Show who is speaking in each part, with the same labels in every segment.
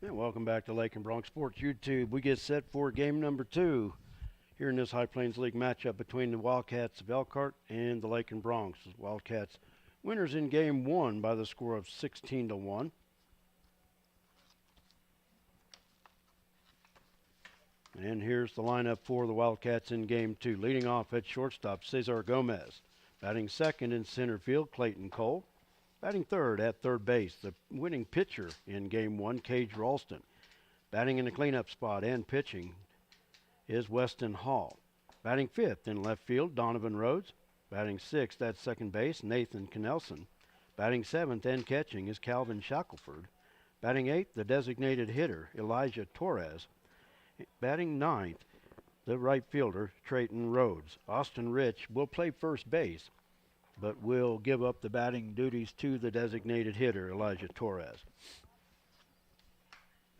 Speaker 1: And welcome back to Lakin Bronc Sports YouTube. We get set for game number 2 here in this High Plains League matchup between the Wildcats of Elkhart and the Lakin Broncs. Wildcats winners in game 1 by the score of 16-1. And here's the lineup for the Wildcats in game 2. Leading off at shortstop, Cesar Gomez. Batting second in center field, Clayton Cole. Batting third at third base, the winning pitcher in game 1, Cage Ralston. Batting in the cleanup spot and pitching is Weston Hall. Batting fifth in left field, Donovan Rhodes. Batting sixth at second base, Nathan Knelson. Batting seventh and catching is Calvin Shackelford. Batting eighth, the designated hitter, Elijah Torres. Batting ninth, the right fielder, Trayton Rhodes. Austin Rich will play first base, but will give up the batting duties to the designated hitter, Elijah Torres.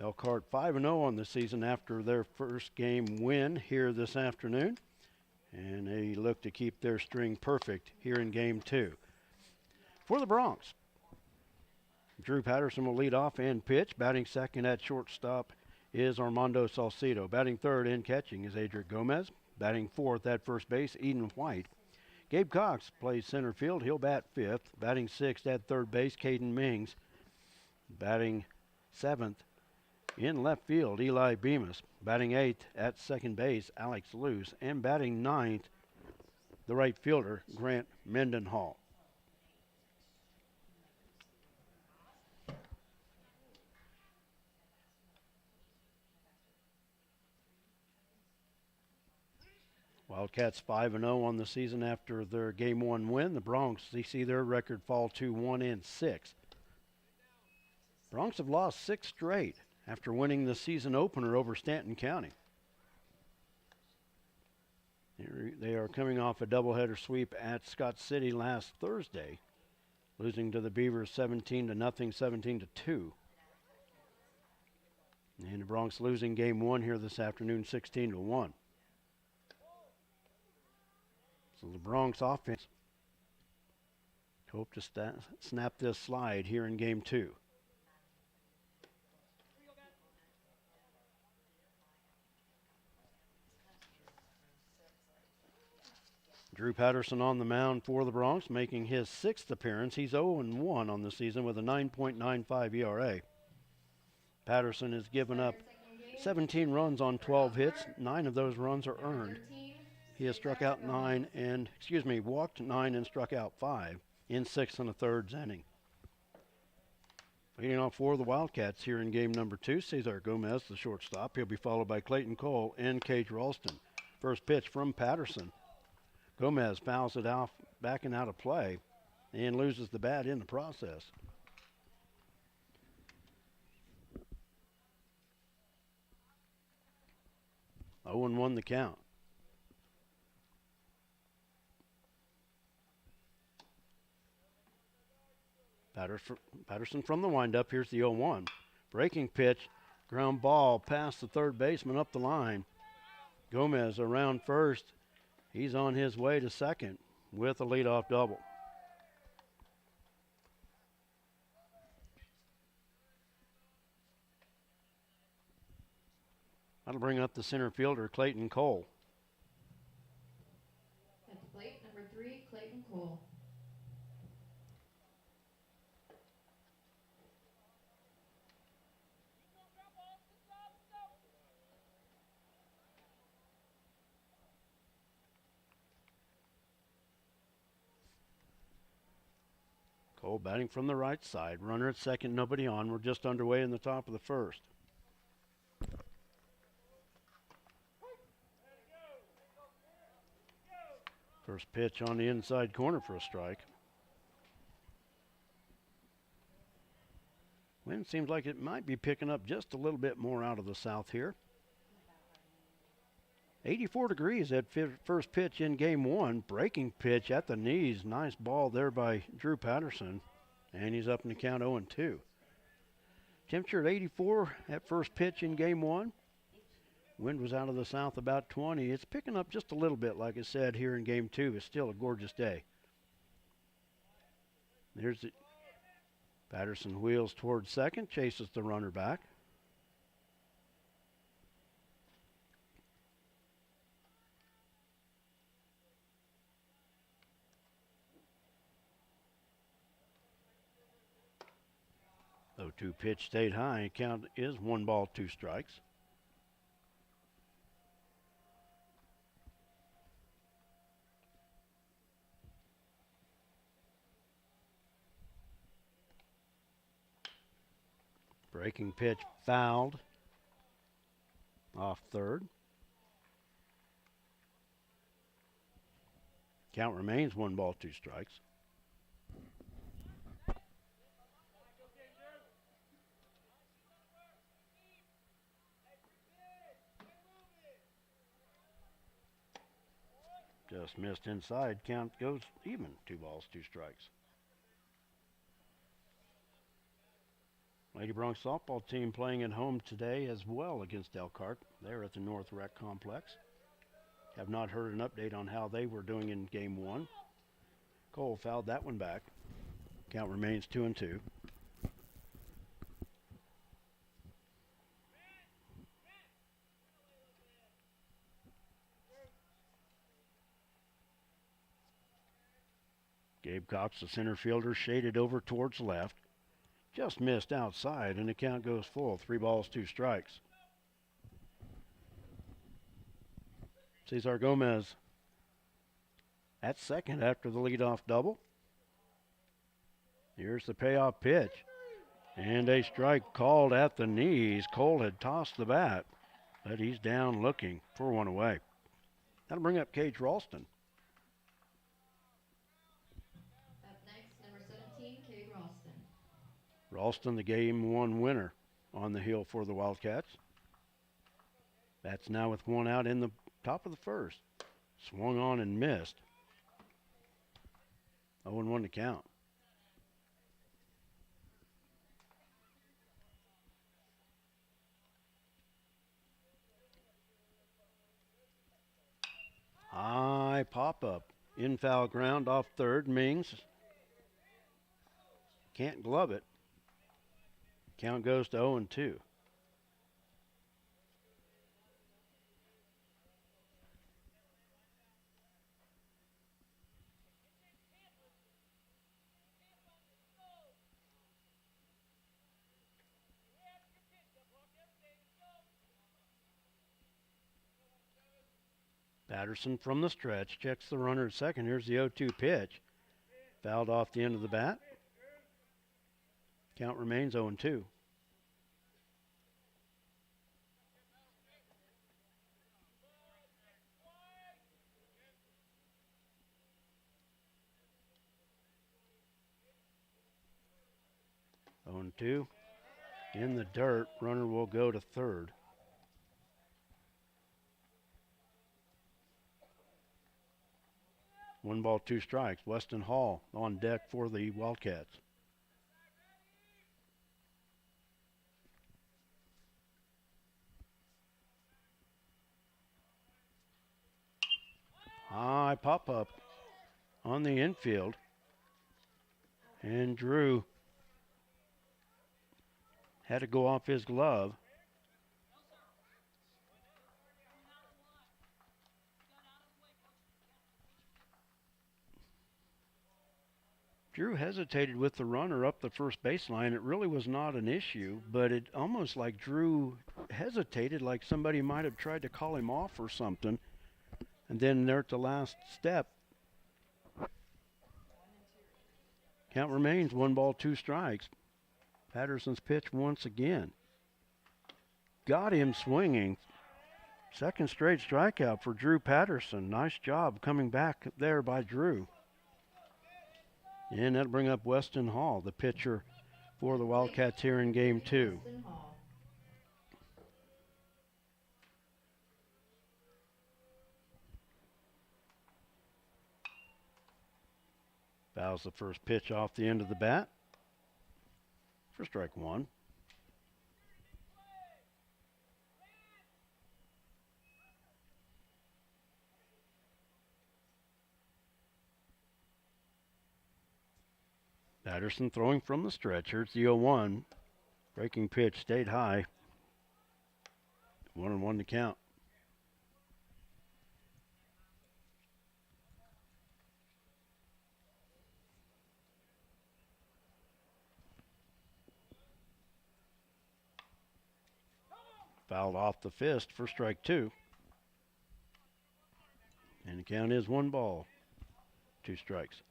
Speaker 1: Elkhart 5-0 on the season after their first game win here this afternoon, and they look to keep their string perfect here in game 2. For the Broncs, Drew Patterson will lead off and pitch. Batting second at shortstop is Armando Salcido. Batting third and catching is Adric Gomez. Batting fourth at first base, Eden White. Gabe Cox plays center field. He'll bat fifth. Batting sixth at third base, Caden Mings. Batting seventh in left field, Eli Bemis. Batting eighth at second base, Alex Luce. And batting ninth, the right fielder, Grant Mendenhall. Wildcats 5-0 on the season after their game 1 win. The Broncs, they see their record fall to 1-6. Broncs have lost 6 straight after winning the season opener over Stanton County. They are coming off a doubleheader sweep at Scott City last Thursday, losing to the Beavers 17-0, 17-2. And the Broncs losing game 1 here this afternoon, 16-1. So the Broncs offense hope to snap this slide here in game 2. Drew Patterson on the mound for the Broncs, making his 6th appearance. He's 0-1 on the season with a 9.95 ERA. Patterson has given up 17 runs on 12 hits. 9 of those runs are earned. He has walked 9 and struck out 5 in 6 1/3 inning. Leading off for the Wildcats here in game number 2, Cesar Gomez, the shortstop. He'll be followed by Clayton Cole and Cage Ralston. First pitch from Patterson. Gomez fouls it off, backing out of play, and loses the bat in the process. Oh and 1 the count. Patterson from the windup. Here's the 0-1. Breaking pitch, ground ball past the third baseman up the line. Gomez around first. He's on his way to second with a leadoff double. That'll bring up the center fielder, Clayton Cole.
Speaker 2: At the plate, number 3, Clayton Cole.
Speaker 1: Cole batting from the right side. Runner at second, nobody on. We're just underway in the top of the first. First pitch on the inside corner for a strike. Wind seems like it might be picking up just a little bit more out of the south here. 84 degrees at first pitch in game 1. Breaking pitch at the knees. Nice ball there by Drew Patterson. And he's up in the count 0-2. Temperature at 84 at first pitch in game 1. Wind was out of the south about 20. It's picking up just a little bit, like I said, here in game 2. It's still a gorgeous day. There's the Patterson wheels towards second, chases the runner back. 0-2 pitch stayed high. Count is 1 ball, 2 strikes. Breaking pitch fouled off third. Count remains 1 ball, 2 strikes. Just missed inside. Count goes even. 2 balls, 2 strikes. Lady Bronc softball team playing at home today as well against Elkhart. They're at the North Rec Complex. Have not heard an update on how they were doing in game 1. Cole fouled that one back. Count remains 2-2. Gabe Cox, the center fielder, shaded over towards left. Just missed outside, and the count goes full. 3 balls, 2 strikes. Cesar Gomez at second after the leadoff double. Here's the payoff pitch. And a strike called at the knees. Cole had tossed the bat, but he's down looking for 1 away. That'll bring up Cage Ralston.
Speaker 2: Up next, number 17, Cade Ralston.
Speaker 1: Ralston, the game 1 winner on the hill for the Wildcats. That's now with 1 out in the top of the first. Swung on and missed. 0-1 to count. High pop-up. In foul ground off third. Mings can't glove it. Count goes to 0-2. Patterson from the stretch checks the runner at second. Here's the 0-2 pitch. Fouled off the end of the bat. Count remains 0-2. On 2 in the dirt. Runner will go to third. One ball, 2 strikes. Weston Hall on deck for the Wildcats. High pop up on the infield. And Drew had to go off his glove. Drew hesitated with the runner up the first baseline. It really was not an issue, but it almost like Drew hesitated, like somebody might have tried to call him off or something. And then there at the last step, count remains 1 ball, 2 strikes. Patterson's pitch once again. Got him swinging. Second straight strikeout for Drew Patterson. Nice job coming back there by Drew. And that'll bring up Weston Hall, the pitcher for the Wildcats here in game 2.
Speaker 2: Weston Hall.
Speaker 1: Fouls the first pitch off the end of the bat for strike 1. Patterson throwing from the stretch. Here's the 0-1. Breaking pitch stayed high. 1-1 to count. Fouled off the fist for strike 2. And the count is 1 ball, 2 strikes.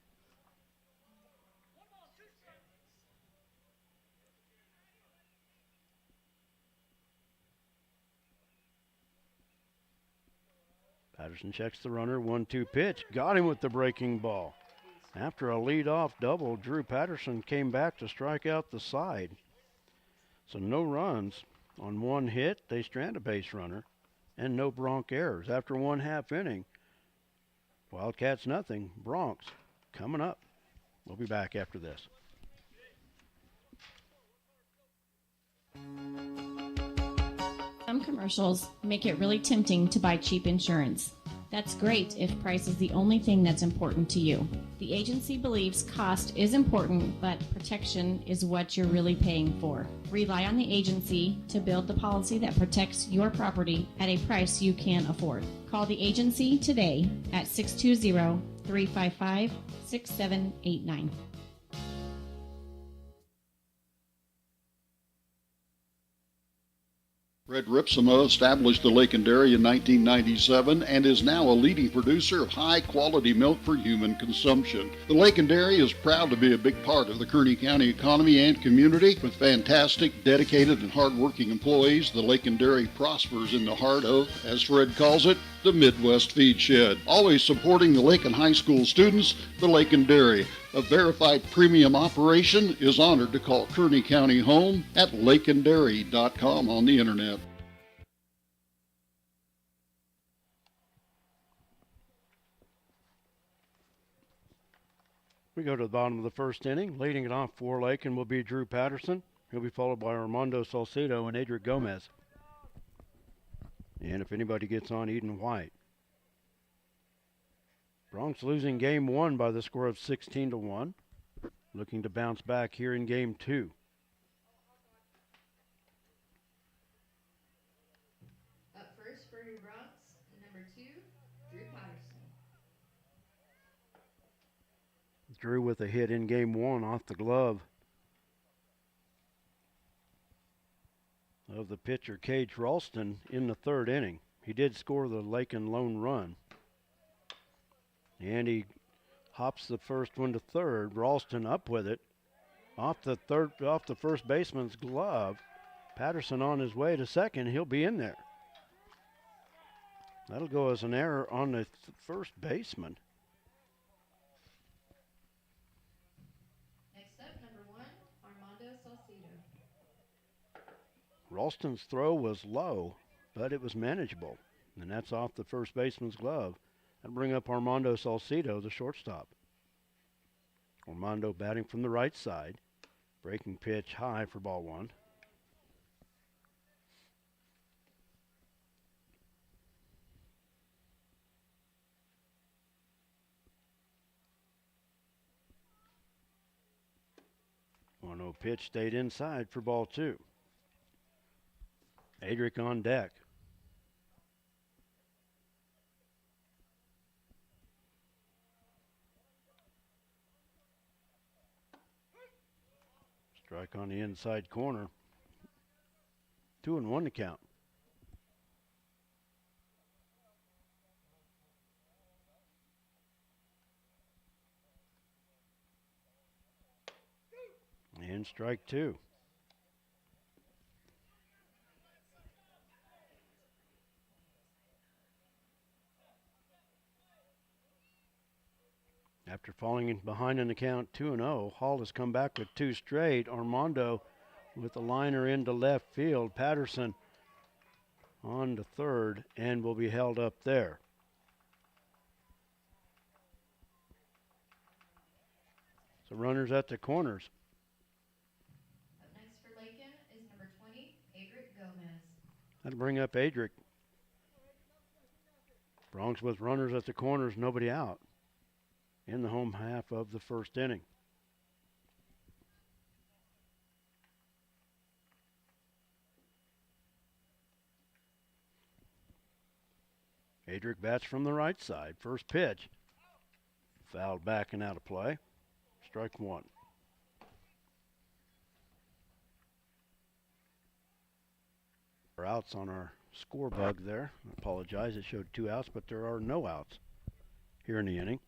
Speaker 1: Patterson checks the runner, 1-2 pitch. Got him with the breaking ball. After a lead-off double, Drew Patterson came back to strike out the side. So no runs on 1 hit. They strand a base runner and no Bronc errors. After 1/2 inning, Wildcats nothing, Broncs coming up. We'll be back after this.
Speaker 3: Some commercials make it really tempting to buy cheap insurance. That's great if price is the only thing that's important to you. The agency believes cost is important, but protection is what you're really paying for. Rely on the agency to build the policy that protects your property at a price you can afford. Call the agency today at 620-355-6789.
Speaker 4: Red Ripsima established the Lakin Dairy in 1997 and is now a leading producer of high-quality milk for human consumption. The Lakin Dairy is proud to be a big part of the Kearney County economy and community. With fantastic, dedicated, and hard-working employees, the Lakin Dairy prospers in the heart of, as Fred calls it, the Midwest Feed Shed. Always supporting the Lakin High School students, the Lakin Dairy, a verified premium operation, is honored to call Kearney County home at lakindairy.com on the internet.
Speaker 1: We go to the bottom of the first inning. Leading it off for Lakin will be Drew Patterson. He'll be followed by Armando Salcedo and Adric Gomez. And if anybody gets on, Eden White. Broncs losing game 1 by the score of 16-1. Looking to bounce back here in game 2.
Speaker 2: Up first for your Broncs, number 2, Drew Patterson.
Speaker 1: Drew with a hit in game 1 off the glove of the pitcher Cage Ralston in the 3rd inning. He did score the Lakin lone run. And he hops the first one to 3rd. Ralston up with it. Off the first baseman's glove. Patterson on his way to 2nd. He'll be in there. That'll go as an error on the first baseman.
Speaker 2: Next up, number 1, Armando Salcedo.
Speaker 1: Ralston's throw was low, but it was manageable. And that's off the first baseman's glove. That'll bring up Armando Salcedo, the shortstop. Armando batting from the right side. Breaking pitch high for ball 1. No pitch stayed inside for ball 2. Adric on deck. Strike on the inside corner. 2-1 to count. And strike 2. After falling behind in the count 2-0, Hall has come back with 2 straight. Armando with the liner into left field. Patterson on to 3rd and will be held up there. So runners at the corners.
Speaker 2: Up next for Lakin is number 20, Adric Gomez.
Speaker 1: That'll bring up Adric. Broncs with runners at the corners, nobody out in the home half of the first inning. Adric bats from the right side. First pitch. Fouled back and out of play. Strike 1. outs on our score bug there. I apologize, it showed 2 outs, but there are no outs here in the inning.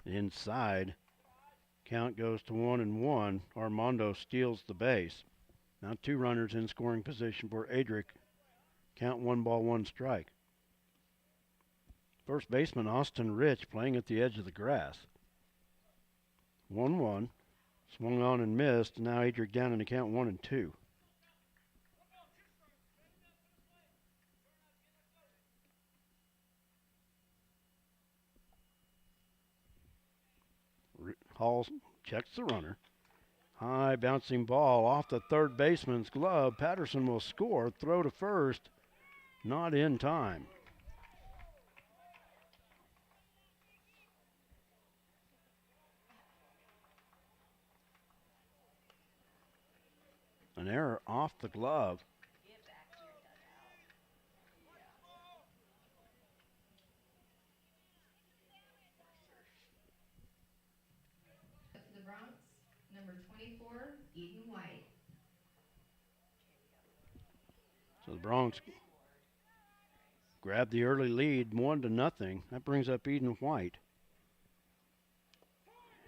Speaker 1: Inside, count goes to 1-1. Armando steals the base. Now 2 runners in scoring position for Adric. Count 1 ball, 1 strike. First baseman Austin Rich playing at the edge of the grass. 1-1. Swung on and missed. Now Adric down in the count 1-2. Hall checks the runner. High bouncing ball off the third baseman's glove. Patterson will score. Throw to first. Not in time. An error off the glove.
Speaker 2: For the Bronx, number 24, Eden White.
Speaker 1: So the Bronx grabbed the early lead, 1-0. That brings up Eden White.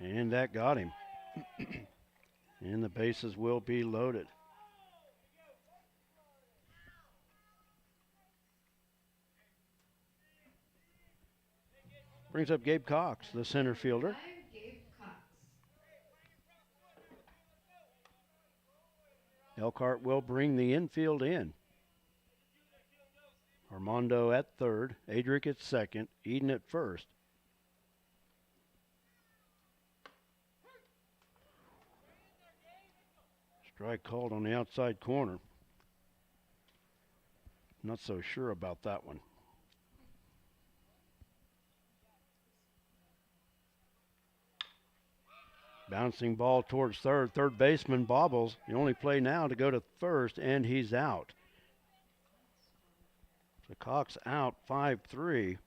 Speaker 1: And that got him. And the bases will be loaded. Brings up Gabe Cox, the center fielder.
Speaker 2: 5, Gabe Cox.
Speaker 1: Elkhart will bring the infield in. Armando at third, Adric at second, Eden at first. Strike called on the outside corner. Not so sure about that one. Bouncing ball towards third. Third baseman bobbles. The only play now to go to first, and he's out. So Cox out 5-3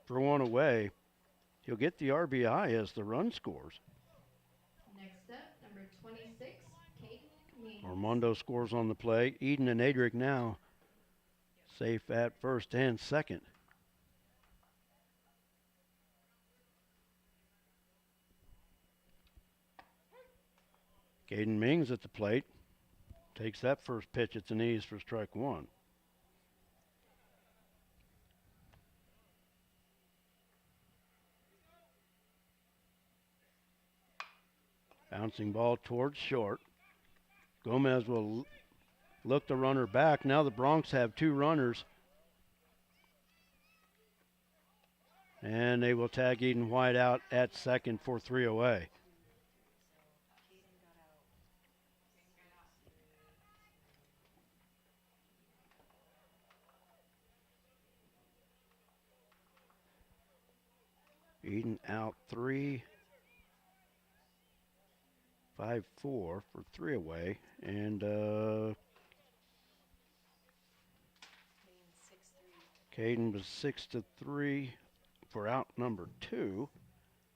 Speaker 1: for 1 away. He'll get the RBI as the run scores.
Speaker 2: Next up, number 26, Caden Means.
Speaker 1: Armando scores on the play. Eden and Adric now safe at first and second. Caden Mings at the plate. Takes that first pitch at the knees for strike 1. Bouncing ball towards short. Gomez will look the runner back. Now the Bronx have 2 runners. And they will tag Eden White out at second for 3 away. Eden out 3. 5-4 for 3 away. And Caden was 6-3 for out number 2.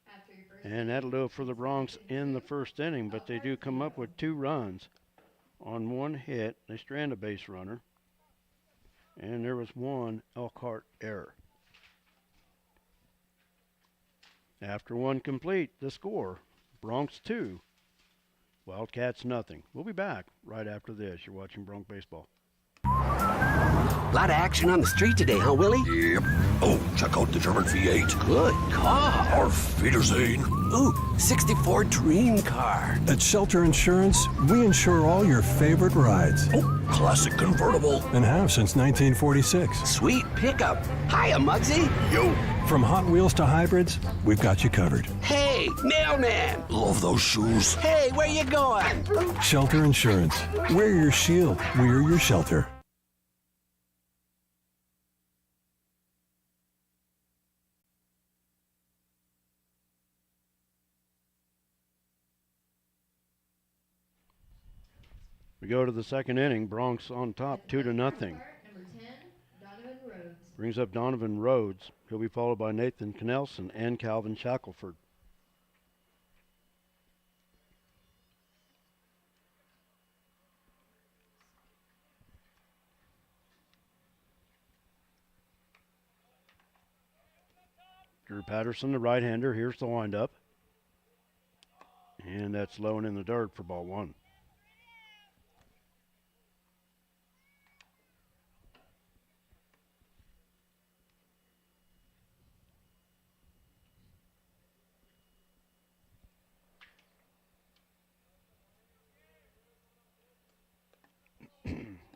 Speaker 2: After your first
Speaker 1: And that'll do it for the Bronx in the first inning. But they do come up with 2 runs on 1 hit. They strand a base runner. And there was 1 Elkhart error. After 1 complete, the score, Bronx 2, Wildcats nothing. We'll be back right after this. You're watching Bronc Baseball.
Speaker 5: Lot of action on the street today, huh, Willie?
Speaker 6: Yep. Oh, check out the German V8.
Speaker 5: Good car.
Speaker 6: Auf Wiedersehen.
Speaker 5: Ooh, 64 dream car.
Speaker 7: At Shelter Insurance, we insure all your favorite rides
Speaker 6: Oh, classic convertible.
Speaker 7: and have since 1946.
Speaker 5: Sweet pickup. Hiya, Muggsy.
Speaker 6: Yo,
Speaker 7: From Hot Wheels to hybrids, we've got you covered.
Speaker 5: Hey, mailman.
Speaker 6: love those shoes.
Speaker 5: Hey, where you going?
Speaker 7: Shelter Insurance. We're your shield. We're your shelter.
Speaker 1: We go to the second inning. Bronx on top, 2-0.
Speaker 2: Number 10, Donovan Rhodes.
Speaker 1: Brings up Donovan Rhodes. He'll be followed by Nathan Knelson and Calvin Shackelford. Drew Patterson, the right-hander. Here's the windup. And that's low and in the dirt for ball one.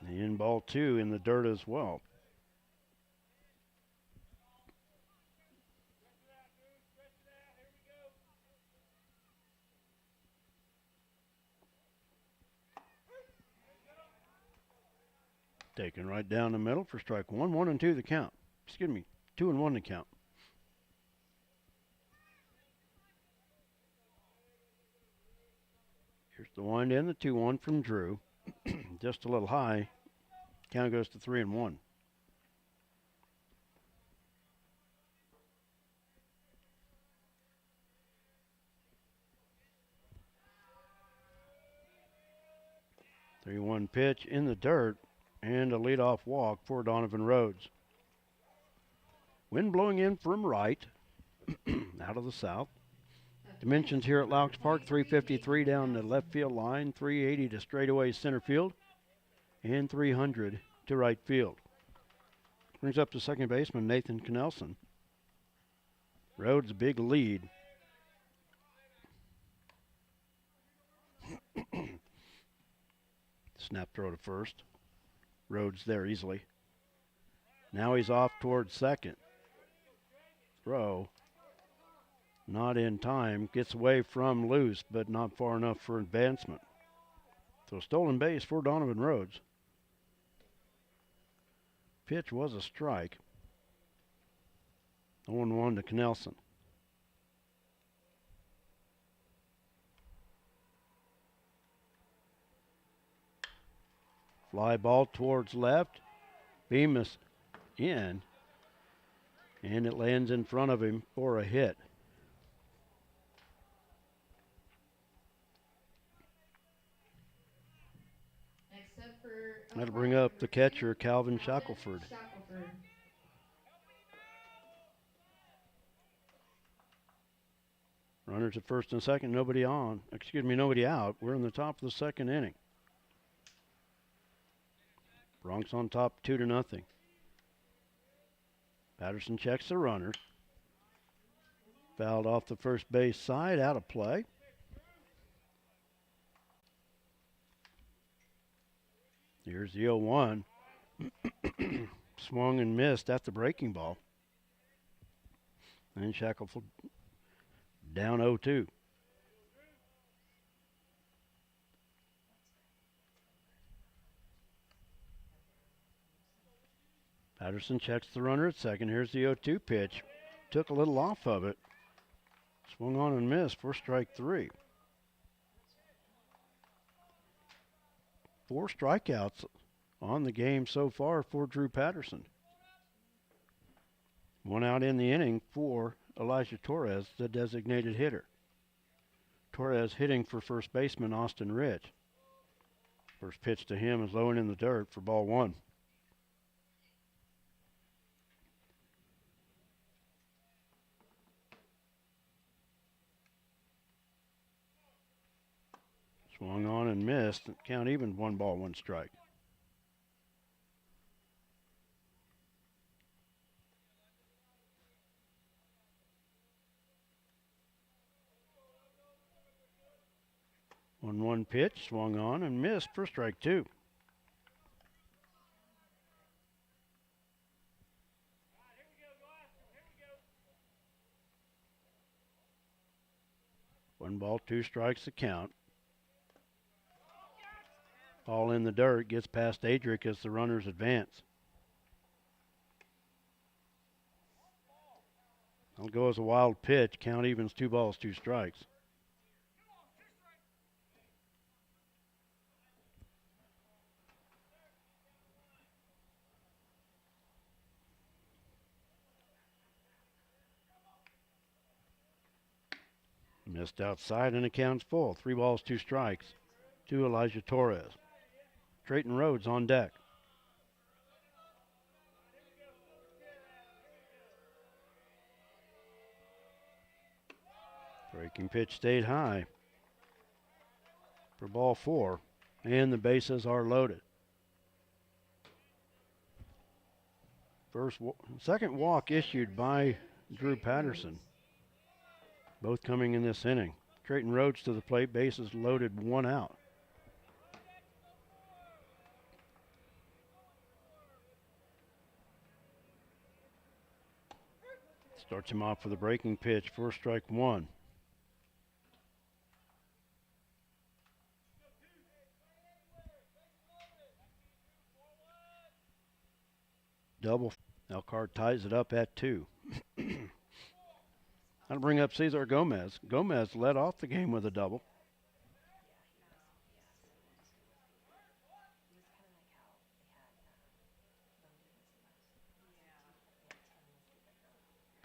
Speaker 1: And ball two in the dirt as well. Taken right down the middle for strike one. 1-2 the count. Excuse me, 2-1 the count. Here's the wind in, the 2-1 from Drew. Just a little high. Count goes to 3-1. The 3-1 pitch in the dirt and a leadoff walk for Donovan Rhodes. Wind blowing in from right, out of the south. Dimensions here at Laux Park, 353 down the left field line, 380 to straightaway center field, and 300 to right field. Brings up to second baseman Nathan Knelson. Rhodes' big lead. Snap throw to first. Rhodes there easily. Now he's off towards second. Throw. Not in time. Gets away from loose, but not far enough for advancement. So stolen base for Donovan Rhodes. Pitch was a strike. 0-1 to Knelson. Fly ball towards left. Bemis in. And it lands in front of him for a hit.
Speaker 2: Next up for
Speaker 1: That'll bring up the catcher, Calvin Shackelford. Runners at first and second, nobody on. Nobody out. We're in the top of the second inning. Bronx on top 2-0. Patterson checks the runner. Fouled off the first base side, out of play. Here's the 0-1. Swung and missed at the breaking ball. And Shackelford down 0-2. Patterson checks the runner at second. Here's the 0-2 pitch. Took a little off of it. Swung on and missed for strike three. 4 strikeouts on the game so far for Drew Patterson. 1 out in the inning for Elijah Torres, the designated hitter. Torres hitting for first baseman Austin Rich. First pitch to him is low and in the dirt for ball one. Swung on and missed. Count even, 1 ball, 1 strike. One pitch, swung on and missed for strike 2. One ball, 2 strikes the count. Ball in the dirt, gets past Adric as the runners advance. I'll go as a wild pitch. Count evens, 2 balls, 2 strikes. Missed outside and it counts full. 3 balls, 2 strikes to Elijah Torres. Trayton Rhodes on deck. Breaking pitch stayed high for ball 4, and the bases are loaded. Second walk issued by Drew Patterson. Both coming in this inning. Trayton Rhodes to the plate, bases loaded, 1 out. Starts him off with a breaking pitch, first strike 1. Double. Elkhart ties it up at 2. That'll bring up Cesar Gomez. Gomez led off the game with a double.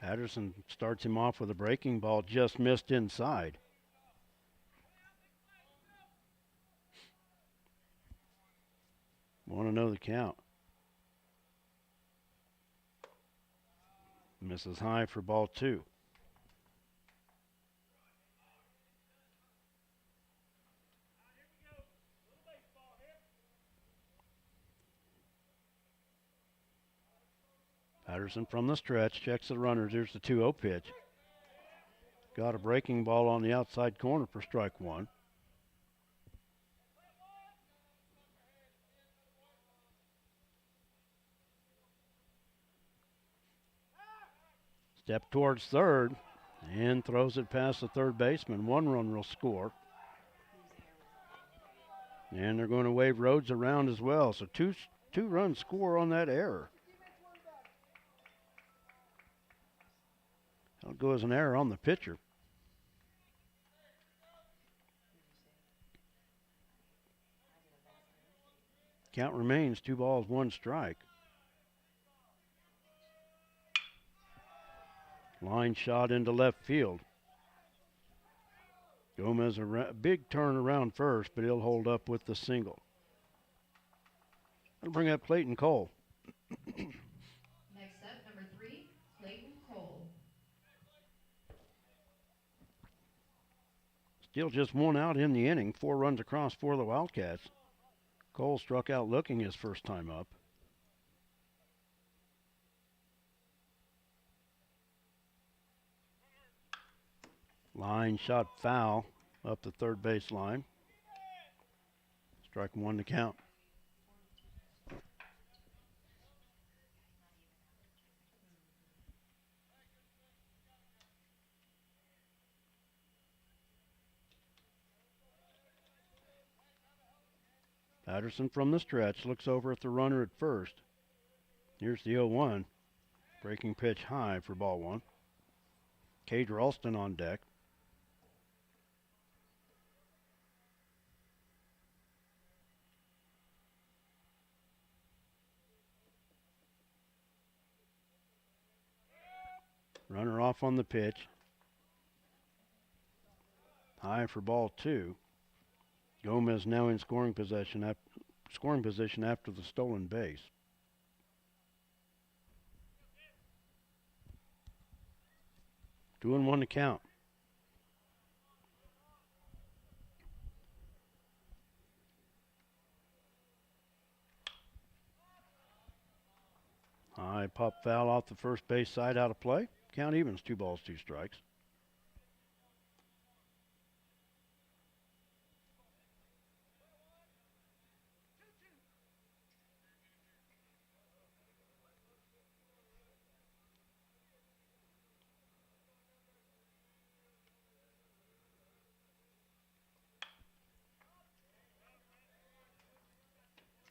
Speaker 1: Patterson starts him off with a breaking ball, just missed inside. Want to know the count. Misses high for ball 2. Patterson from the stretch, checks the runners. Here's the 2-0 pitch. Got a breaking ball on the outside corner for strike 1. Step towards third and throws it past the third baseman. 1 run will score. And they're going to wave Rhodes around as well. So two runs score on that error. That'll go as an error on the pitcher. Count remains 2 balls, 1 strike. Line shot into left field. Gomez a big turn around first, but he'll hold up with the single. That'll bring up Clayton Cole.
Speaker 2: Next up, number 3, Clayton Cole.
Speaker 1: Still just 1 out in the inning. 4 runs across for the Wildcats. Cole struck out looking his first time up. Line shot foul up the third base line. Strike 1 to count. Patterson from the stretch looks over at the runner at first. Here's the 0-1. Breaking pitch high for ball 1. Cade Ralston on deck. Runner off on the pitch. High for ball 2. Gomez now in scoring position after the stolen base. Two and 1 to count. High pop foul off the first base side, out of play. Count evens, 2 balls, 2 strikes.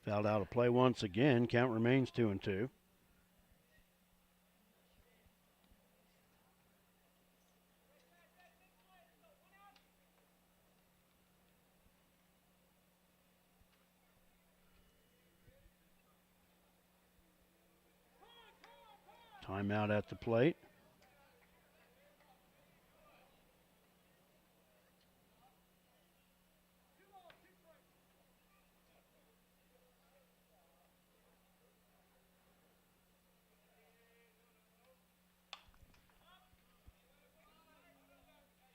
Speaker 1: Fouled out of play once again. Count remains 2 and 2. Timeout at the plate.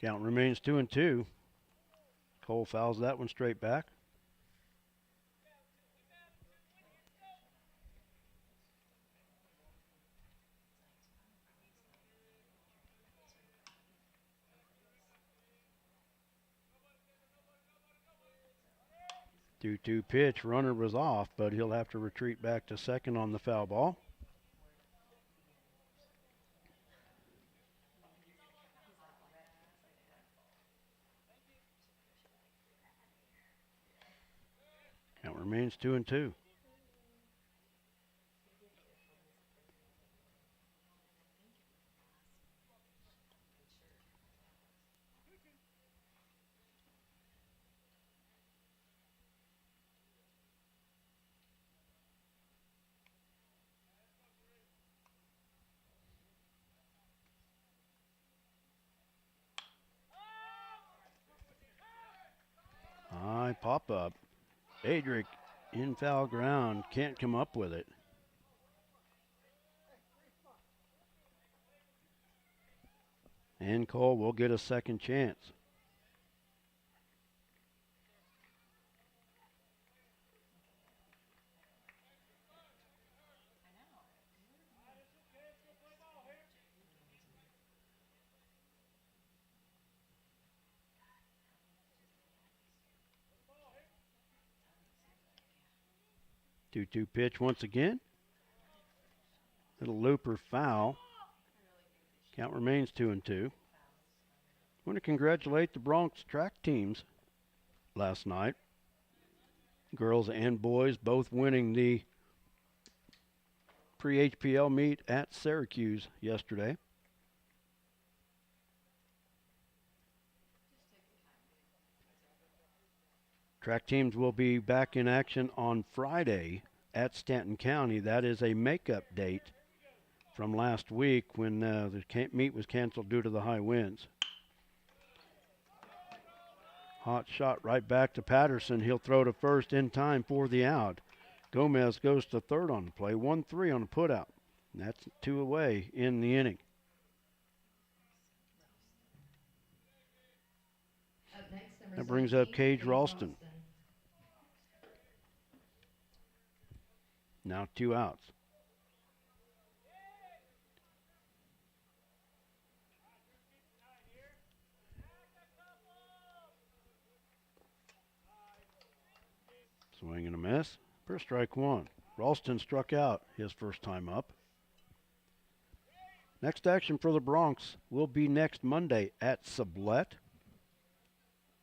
Speaker 1: Count remains 2-2. Cole fouls that one straight back. Two-two pitch. Runner was off, but he'll have to retreat back to second on the foul ball. Count remains 2-2. High pop up. Adric in foul ground. Can't come up with it. And Cole will get a second chance. Two-two pitch once again. Little looper foul. Count remains 2-2. I want to congratulate the Bronc track teams last night. Girls and boys both winning the pre-HPL meet at Syracuse yesterday. Track teams will be back in action on Friday at Stanton County. That is a makeup date from last week when the meet was canceled due to the high winds. Hot shot right back to Patterson. He'll throw to first in time for the out. Gomez goes to third on the play. 1-3 on the putout. And that's 2 away in the inning.
Speaker 2: Up next, number
Speaker 1: That brings up
Speaker 2: 17,
Speaker 1: Cage
Speaker 2: Dave
Speaker 1: Ralston. Now 2 outs. Swing and a miss. First strike one. Ralston struck out his first time up. Next action for the Broncs will be next Monday at Sublette.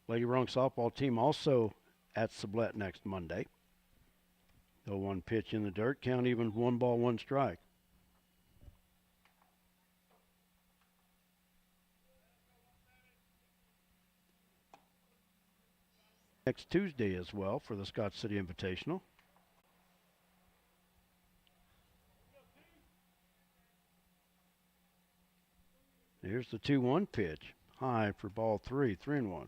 Speaker 1: Lady Bronc softball team also at Sublette next Monday. 0-1 pitch in the dirt. Count even 1 ball, 1 strike. Next Tuesday as well for the Scott City Invitational. Here's the 2-1 pitch. High for ball 3, 3-1.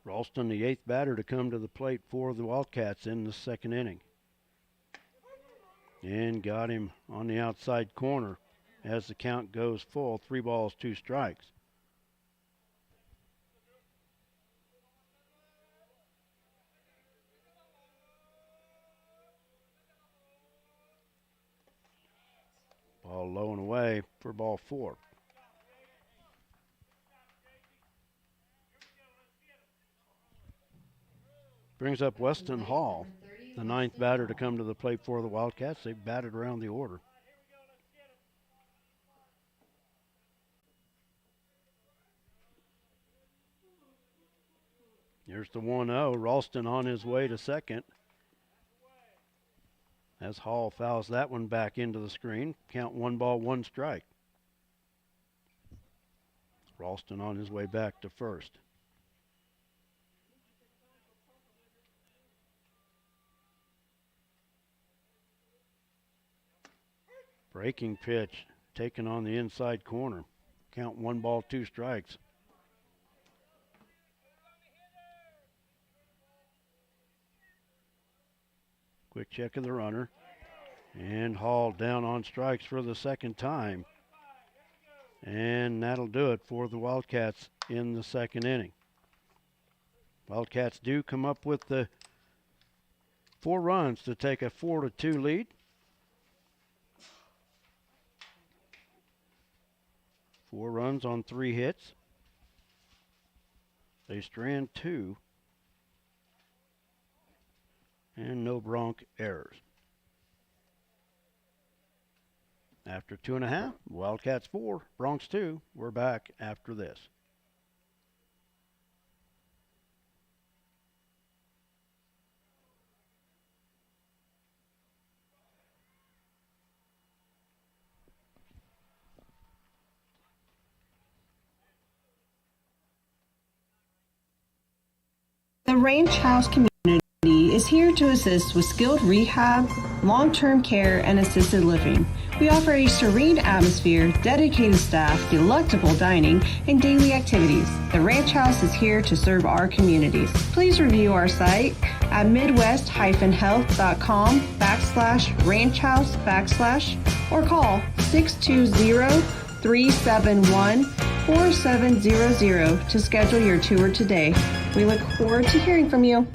Speaker 1: Ralston, the 8th batter to come to the plate for the Wildcats in the second inning. And got him on the outside corner as the count goes full. 3 balls, 2 strikes. Ball low and away for ball 4. Brings up Weston Hall, the 9th batter to come to the plate for the Wildcats. They've batted around the order. Here's the 1-0. Ralston on his way to second. As Hall fouls that one back into the screen. Count 1 ball, 1 strike. Ralston on his way back to first. Breaking pitch taken on the inside corner. Count 1 ball, 2 strikes. Quick check of the runner. And Hall down on strikes for the second time. And that'll do it for the Wildcats in the second inning. Wildcats do come up with the 4 runs to take a 4-2 lead. 4 runs on 3 hits. They strand 2. And no Bronc errors. After 2.5, Wildcats 4, Bronx 2. We're back after this.
Speaker 8: The Ranch House community is here to assist with skilled rehab, long-term care, and assisted living. We offer a serene atmosphere, dedicated staff, delectable dining, and daily activities. The Ranch House is here to serve our communities. Please review our site at midwest-health.com/ranchhouse/ or call 620-371-4700 to schedule your tour today. We look forward to hearing from you.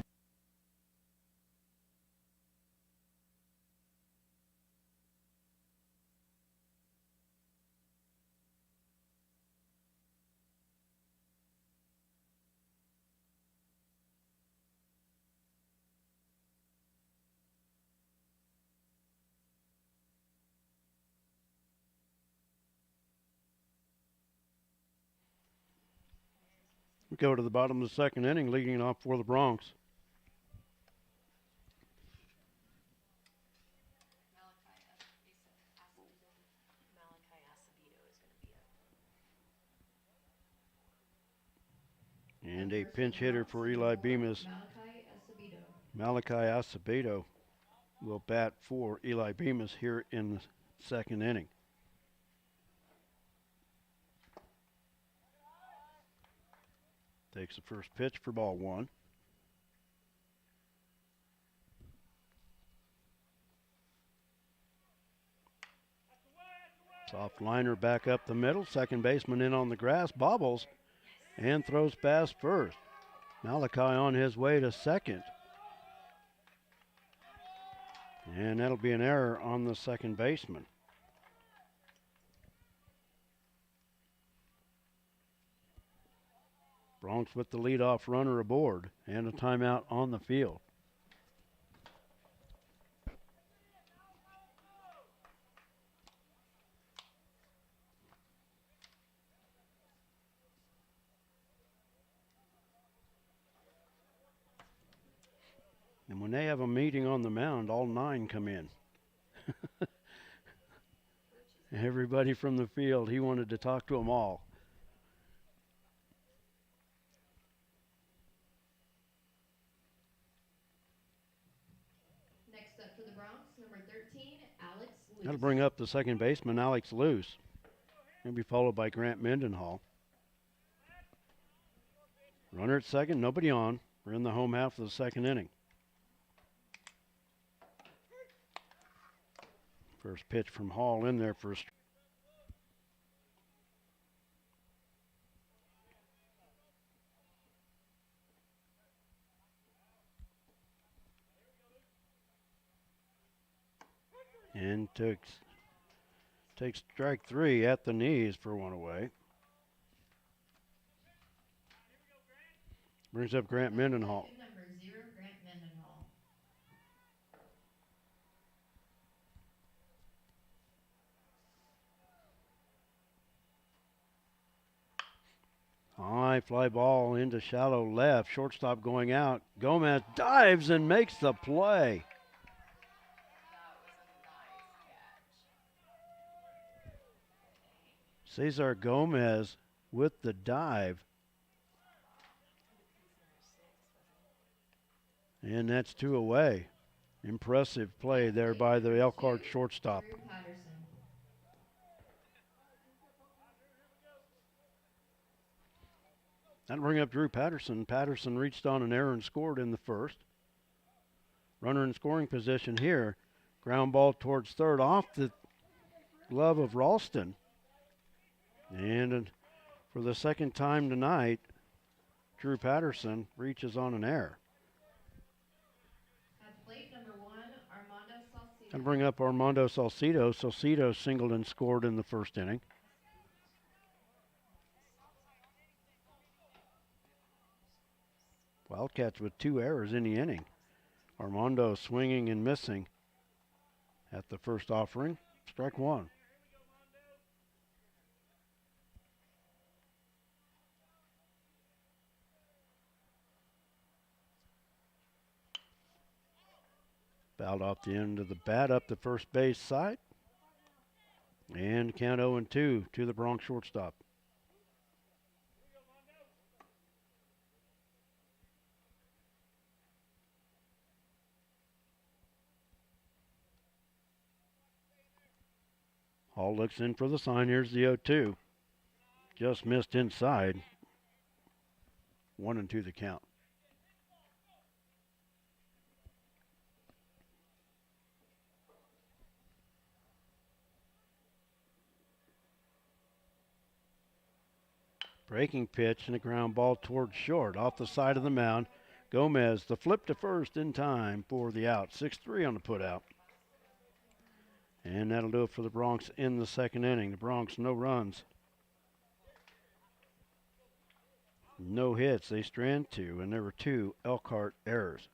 Speaker 1: We go to the bottom of the second inning, leading off for the Bronx. And a pinch hitter for Eli Bemis. Malachi Acevedo will bat for Eli Bemis here in the second inning. Takes the first pitch for ball 1. Soft liner back up the middle. Second baseman in on the grass, bobbles, and throws past first. Malachi on his way to second. And that'll be an error on the second baseman. Bronx with the leadoff runner aboard and a timeout on the field. And when they have a meeting on the mound, all 9 come in. Everybody from the field, he wanted to talk to them all.
Speaker 2: For the Bronx, number 13, Alex Luce.
Speaker 1: That'll bring up the second baseman, Alex Luce. He'll be followed by Grant Mendenhall. Runner at second, nobody on. We're in the home half of the second inning. First pitch from Hall in there for a strike. And takes strike 3 at the knees for 1 away. Brings up Grant Mendenhall.
Speaker 2: Number 0, Grant Mendenhall.
Speaker 1: High fly ball into shallow left. Shortstop going out. Gomez dives and makes the play. Cesar Gomez with the dive. And that's 2 away. Impressive play there by the Elkhart shortstop. That'll bring up Drew Patterson. Patterson reached on an error and scored in the first. Runner in scoring position here Ground ball towards third off the glove of Ralston. And for the second time tonight, Drew Patterson reaches on an error.
Speaker 2: At plate number 1, Armando Salcido.
Speaker 1: And bring up Armando Salcido. Salcido singled and scored in the first inning. Wildcats with 2 errors in the inning. Armando swinging and missing at the first offering. Strike 1. Fouled off the end of the bat up the first base side. And count 0-2 to the Bronc shortstop. Hall looks in for the sign. Here's the 0-2. Just missed inside. 1-2 the count. Breaking pitch and a ground ball towards short. Off the side of the mound. Gomez, the flip to first in time for the out. 6-3 on the putout. And that'll do it for the Broncs in the second inning. The Broncs, no runs. No hits. They strand 2, and there were 2 Elkhart errors.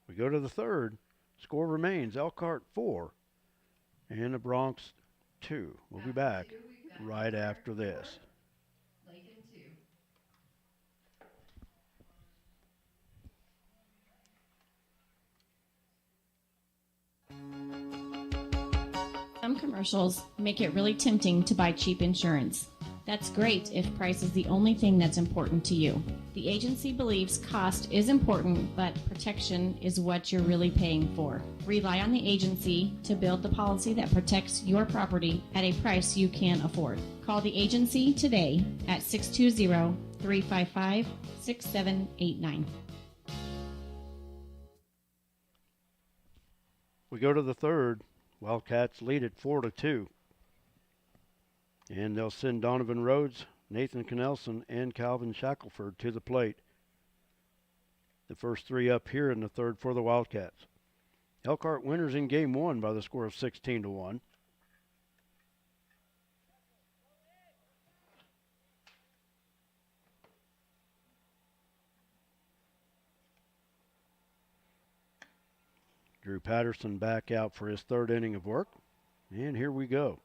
Speaker 1: We go to the third. Score remains Elkhart 4 and the Broncs 2. We'll be back right after this.
Speaker 2: Lakin 2.
Speaker 3: Some commercials make it really tempting to buy cheap insurance. That's great if price is the only thing that's important to you. The agency believes cost is important, but protection is what you're really paying for. Rely on the agency to build the policy that protects your property at a price you can afford. Call the agency today at 620-355-6789.
Speaker 1: We go to the third. Wildcats lead it 4-2. And they'll send Donovan Rhodes, Nathan Knelson, and Calvin Shackelford to the plate. The first 3 up here in the third for the Wildcats. Elkhart winners in game 1 by the score of 16-1. Drew Patterson back out for his third inning of work. And here we go.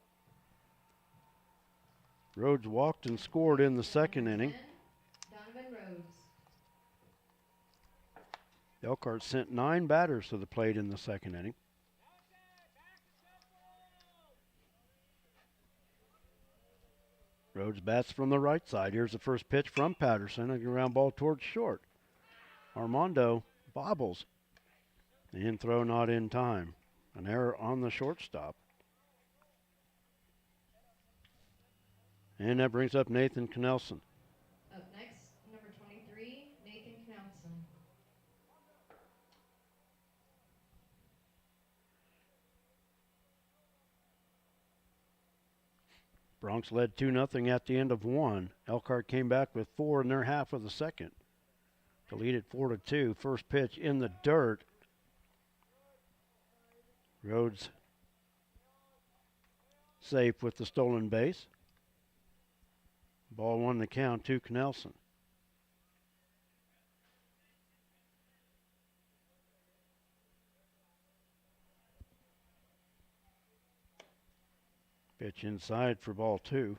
Speaker 1: Rhodes walked and scored in the second inning.
Speaker 2: Donovan Rhodes.
Speaker 1: Elkhart sent 9 batters to the plate in the second inning. Rhodes bats from the right side. Here's the first pitch from Patterson. A ground ball towards short. Armando bobbles. And throw not in time. An error on the shortstop. And that brings up Nathan Knelson.
Speaker 2: Up next, number 23, Nathan Knelson.
Speaker 1: Broncs led 2-0 at the end of 1. Elkhart came back with 4 in their half of the second to lead it 4-2. First pitch in the dirt. Rhodes safe with the stolen base. Ball 1 the count to Knelson. Pitch inside for ball 2.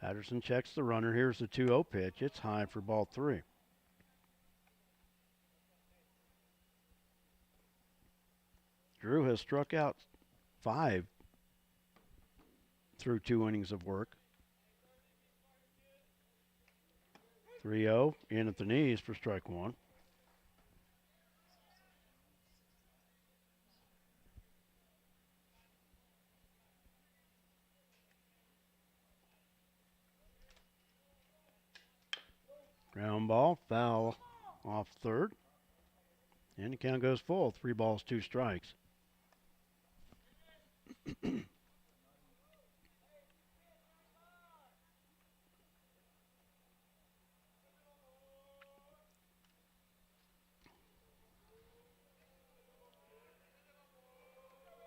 Speaker 1: Patterson checks the runner. Here's the 2-0 pitch. It's high for ball 3. Drew has struck out 5 through 2 innings of work. 3-0 in at the knees for strike 1. Ground ball, foul off third. And the count goes full. 3 balls, 2 strikes.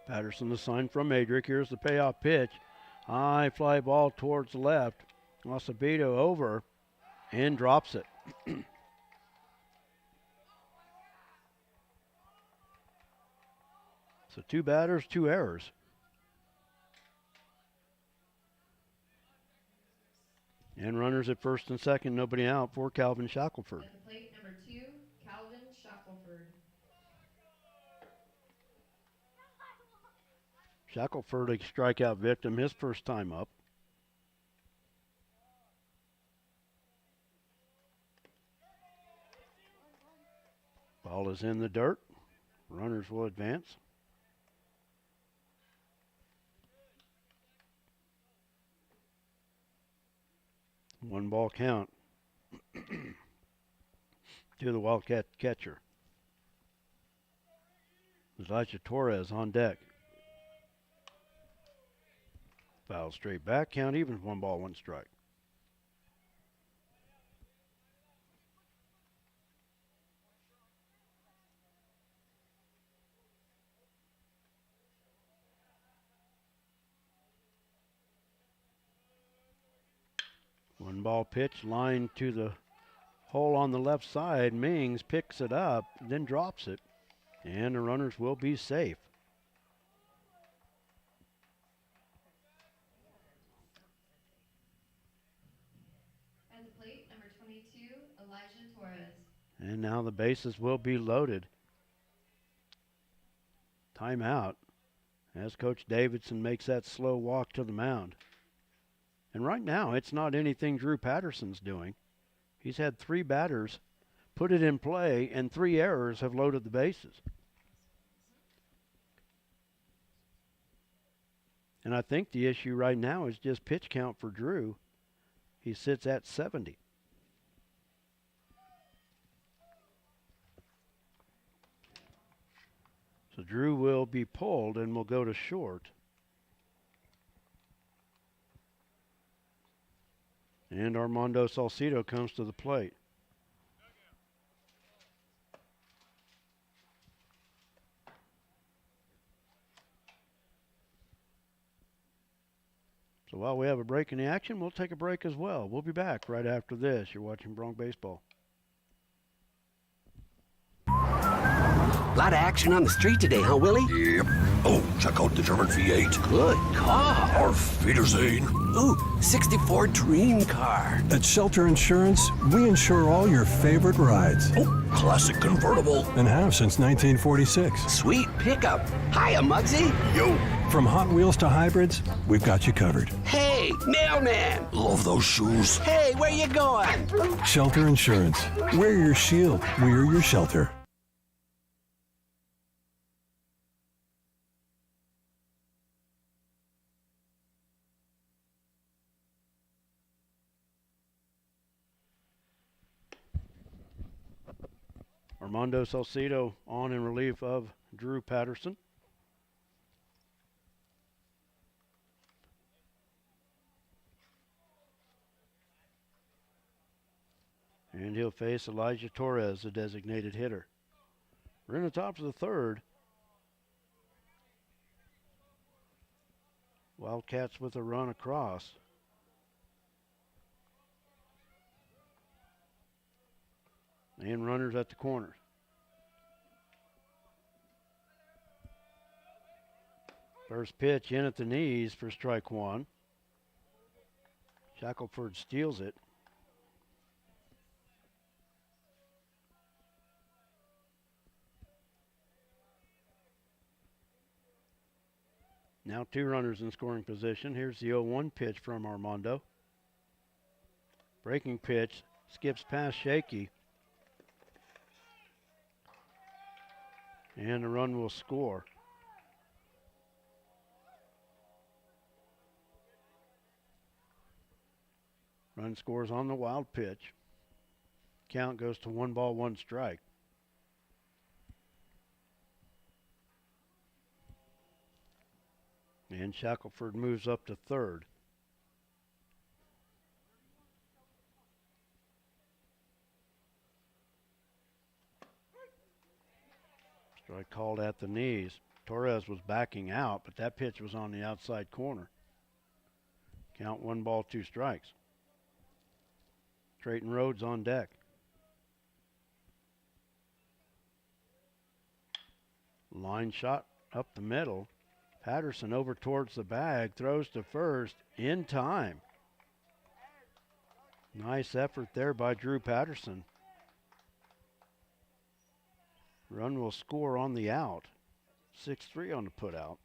Speaker 1: Patterson assigned from Adric. Here's the payoff pitch. High fly ball towards the left. Acevedo over and drops it. So 2 batters, 2 errors. And runners at first and second, nobody out for Calvin Shackelford.
Speaker 2: At the plate, number 2, Calvin Shackelford.
Speaker 1: Shackelford, a strikeout victim, his first time up. Ball is in the dirt. Runners will advance. One ball count to the Wildcat catcher. Elijah Torres on deck. Foul straight back, count even, 1 ball, 1 strike. One ball pitch, line to the hole on the left side. Mings picks it up, then drops it, and the runners will be safe.
Speaker 2: At the plate, number 22, Elijah Torres.
Speaker 1: And now the bases will be loaded. Timeout as Coach Davidson makes that slow walk to the mound. And right now, it's not anything Drew Patterson's doing. He's had 3 batters put it in play, and 3 errors have loaded the bases. And I think the issue right now is just pitch count for Drew. He sits at 70. So Drew will be pulled and will go to short. And Armando Salcido comes to the plate. So while we have a break in the action, we'll take a break as well. We'll be back right after this. You're watching Bronc Baseball.
Speaker 5: A lot of action on the street today, huh, Willie?
Speaker 6: Yep. Oh, check out the German V8.
Speaker 5: Good car.
Speaker 6: Auf Wiedersehen.
Speaker 5: Ooh, 64 dream car.
Speaker 7: At Shelter Insurance, we insure all your favorite rides
Speaker 6: Oh, classic convertible.
Speaker 7: and have since 1946.
Speaker 5: Sweet pickup. Hiya, Muggsy.
Speaker 6: Yo,
Speaker 7: From Hot Wheels to hybrids, we've got you covered.
Speaker 5: Hey, mailman.
Speaker 6: love those shoes.
Speaker 5: Hey, where you going?
Speaker 7: Shelter Insurance. We're your shield. We're your shelter.
Speaker 1: Armando Salcido on in relief of Drew Patterson. And he'll face Elijah Torres, the designated hitter. We're in the top of the third. Wildcats with a run across. And runners at the corners. First pitch in at the knees for strike 1. Shackelford steals it. Now 2 runners in scoring position. Here's the 0-1 pitch from Armando. Breaking pitch, skips past Shaky. And the run will score. Run scores on the wild pitch. Count goes to 1-1 strike. And Shackelford moves up to third. Strike called at the knees. Torres was backing out, but that pitch was on the outside corner. Count 1-2 strikes. Trayton Rhodes on deck. Line shot up the middle. Patterson over towards the bag, throws to first in time. Nice effort there by Drew Patterson. Run will score on the out. 6-3 on the putout.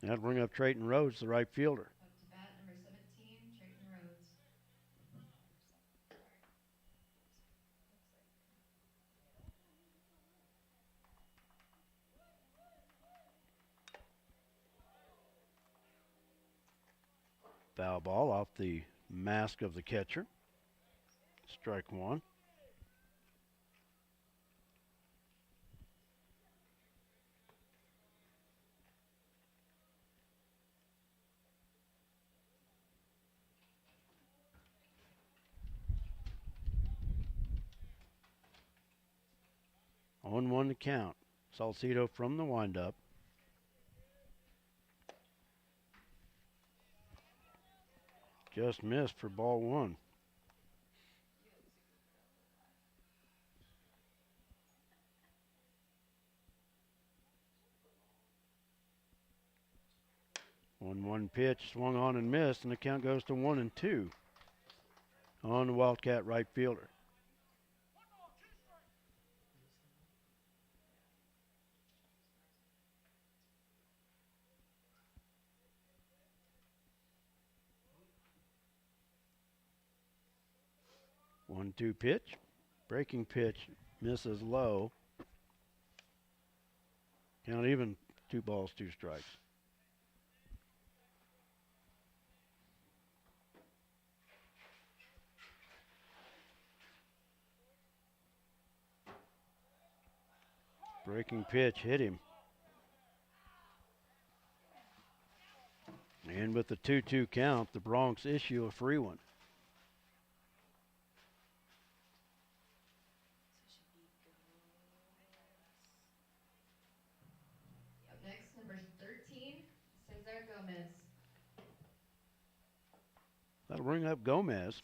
Speaker 1: That'll bring up Trayton Rhodes, the right fielder.
Speaker 2: Up to bat, number 17, Trayton Rhodes.
Speaker 1: Foul ball off the mask of the catcher. Strike one. On 1 to count. Salcedo from the windup. Just missed for ball one. One pitch, swung on and missed, and the count goes to 1-2 on the Wildcat right fielder. One-two pitch, breaking pitch, misses low. Count even, 2-2 strikes. Breaking pitch hit him. And with the 2-2 count, the Broncs issue a free one.
Speaker 2: Up next, number 13, Cesar Gomez.
Speaker 1: That'll bring up Gomez.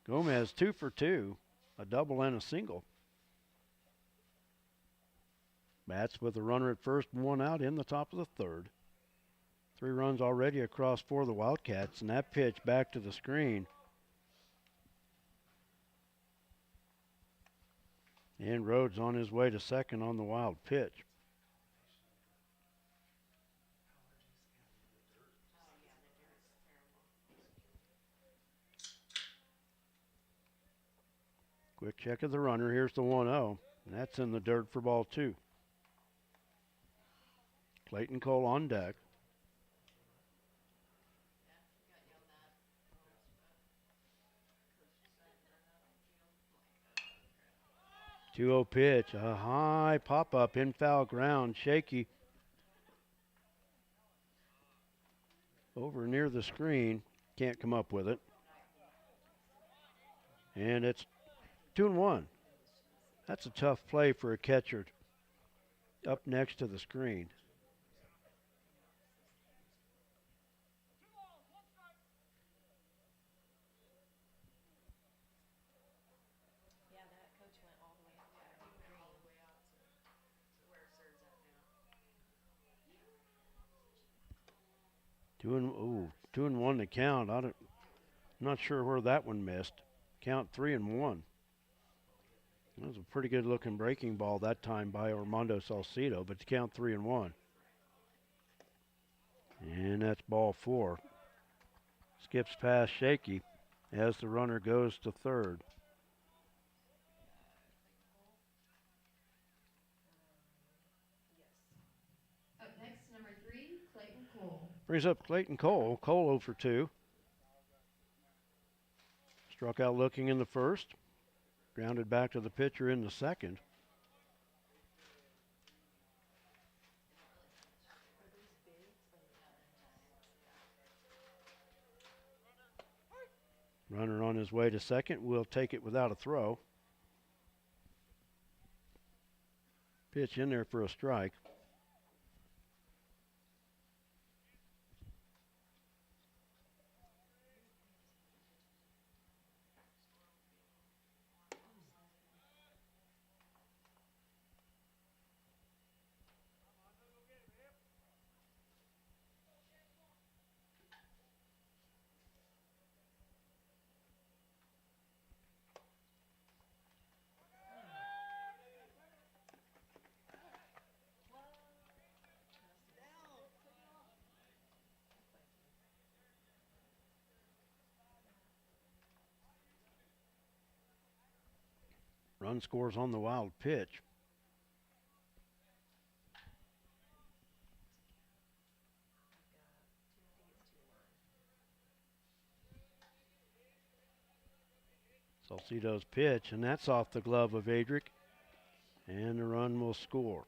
Speaker 1: Gomez 2 for 2, a double and a single. Bats with a runner at first and one out in the top of the third. 3 runs already across for the Wildcats, and that pitch back to the screen. And Rhodes on his way to second on the wild pitch. Quick check of the runner. Here's the 1-0, and that's in the dirt for ball 2. Clayton Cole on deck. Two-zero pitch, a high pop-up in foul ground, shaky. Over near the screen, can't come up with it. And it's 2-1. That's a tough play for a catcher up next to the screen. Two and one to count. I'm not sure where that one missed. Count 3-1. That was a pretty good looking breaking ball that time by Armando Salcedo, but to count 3-1. And that's ball 4. Skips past Shaky as the runner goes to third.
Speaker 2: Up next, number 3, Clayton Cole.
Speaker 1: Brings up Clayton Cole. Cole 0 for 2. Struck out looking in the first. Grounded back to the pitcher in the second. Runner on his way to second will take it without a throw. Pitch in there for a strike. Run scores on the wild pitch. Salcido's pitch, and that's off the glove of Adric, and the run will score.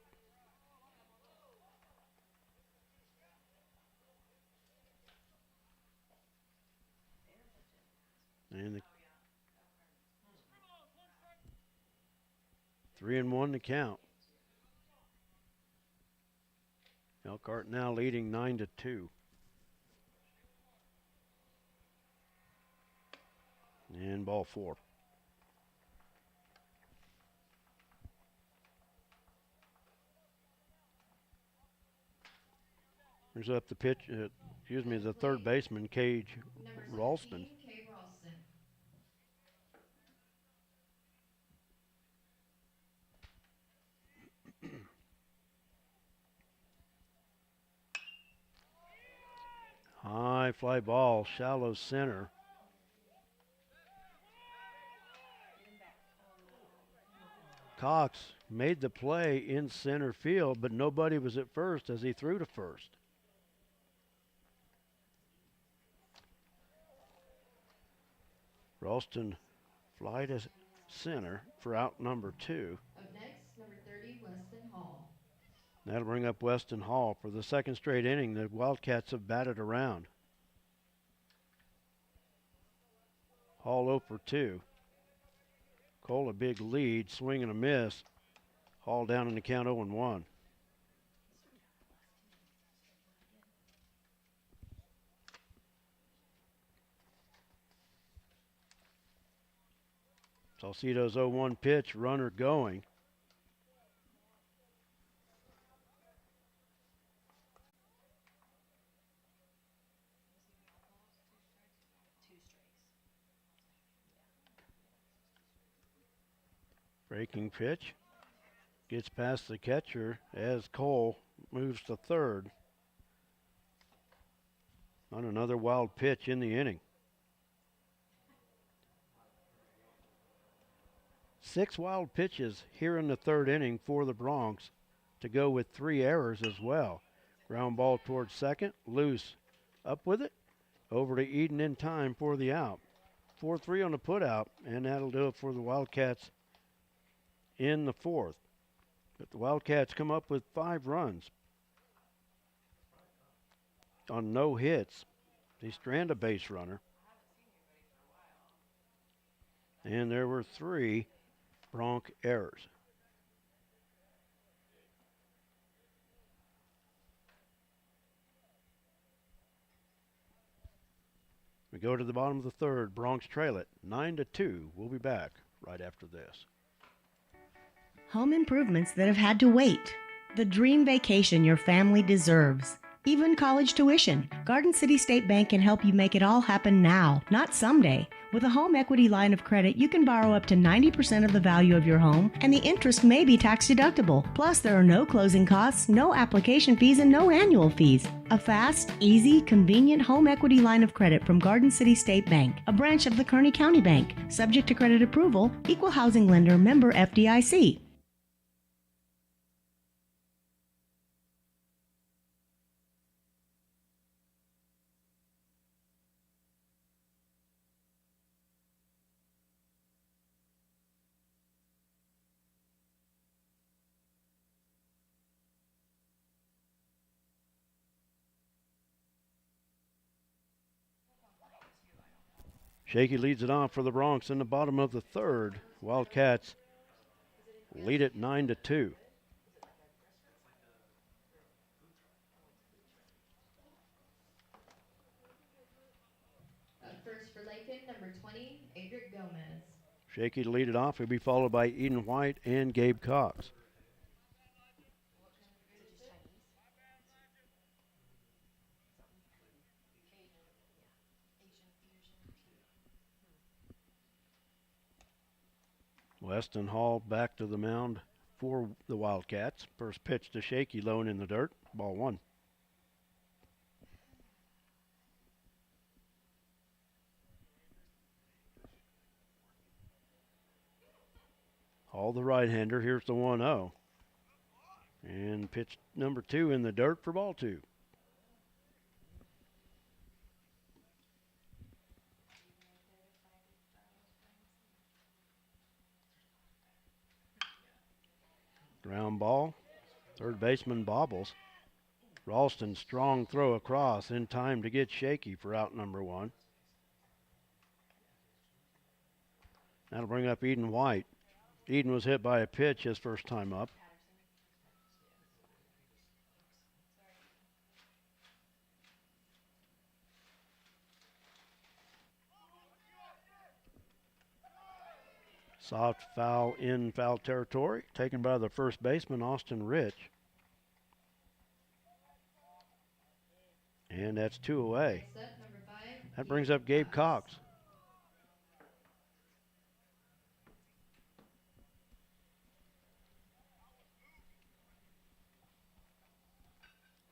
Speaker 1: And the 3-1 to count. Elkhart now leading 9-2. And ball 4. Brings up the pitch, the third baseman, Cage
Speaker 2: Number
Speaker 1: Ralston.
Speaker 2: 17, Kay Ralston.
Speaker 1: High fly ball, shallow center. Cox made the play in center field, but nobody was at first as he threw to first. Ralston fly to center for out number 2.
Speaker 2: Up next, number 30, Weston Hall.
Speaker 1: That'll bring up Weston Hall. For the second straight inning, the Wildcats have batted around. Hall 0 for 2. Cole a big lead, swing and a miss. Hall down in the count 0-1. Salcido's 0-1 pitch, runner going. Breaking pitch. Gets past the catcher as Cole moves to third. On another wild pitch in the inning. 6 wild pitches here in the third inning for the Broncs, to go with 3 errors as well. Ground ball towards second, loose. Up with it, over to Eden in time for the out. 4-3 on the putout, and that'll do it for the Wildcats in the fourth. But the Wildcats come up with 5 runs on no hits. They strand a base runner. And there were 3 Bronc errors. We go to the bottom of the third. Broncs trail it 9-2. We'll be back right after this.
Speaker 9: Home improvements that have had to wait. The dream vacation your family deserves. Even college tuition. Garden City State Bank can help you make it all happen now, not someday. With a home equity line of credit, you can borrow up to 90% of the value of your home, and the interest may be tax deductible. Plus, there are no closing costs, no application fees, and no annual fees. A fast, easy, convenient home equity line of credit from Garden City State Bank, a branch of the Kearney County Bank. Subject to credit approval, equal housing lender, member FDIC.
Speaker 1: Shaky leads it off for the Broncs in the bottom of the third. Wildcats lead it 9-2.
Speaker 2: Up first for Lakin, number 20, Adric Gomez.
Speaker 1: Shaky to lead it off. He'll be followed by Eden White and Gabe Cox. Weston Hall back to the mound for the Wildcats. First pitch to Shaky, low and in the dirt. Ball one. Hall the right-hander. Here's the 1-0. And pitch number 2 in the dirt for ball 2. Ground ball. Third baseman bobbles. Ralston strong throw across in time to get Shaky for out number 1. That'll bring up Eden White. Eden was hit by a pitch his first time up. Soft foul in foul territory, taken by the first baseman, Austin Rich. And that's 2 away.
Speaker 2: Next up, number 5.
Speaker 1: That brings up Gabe Cox.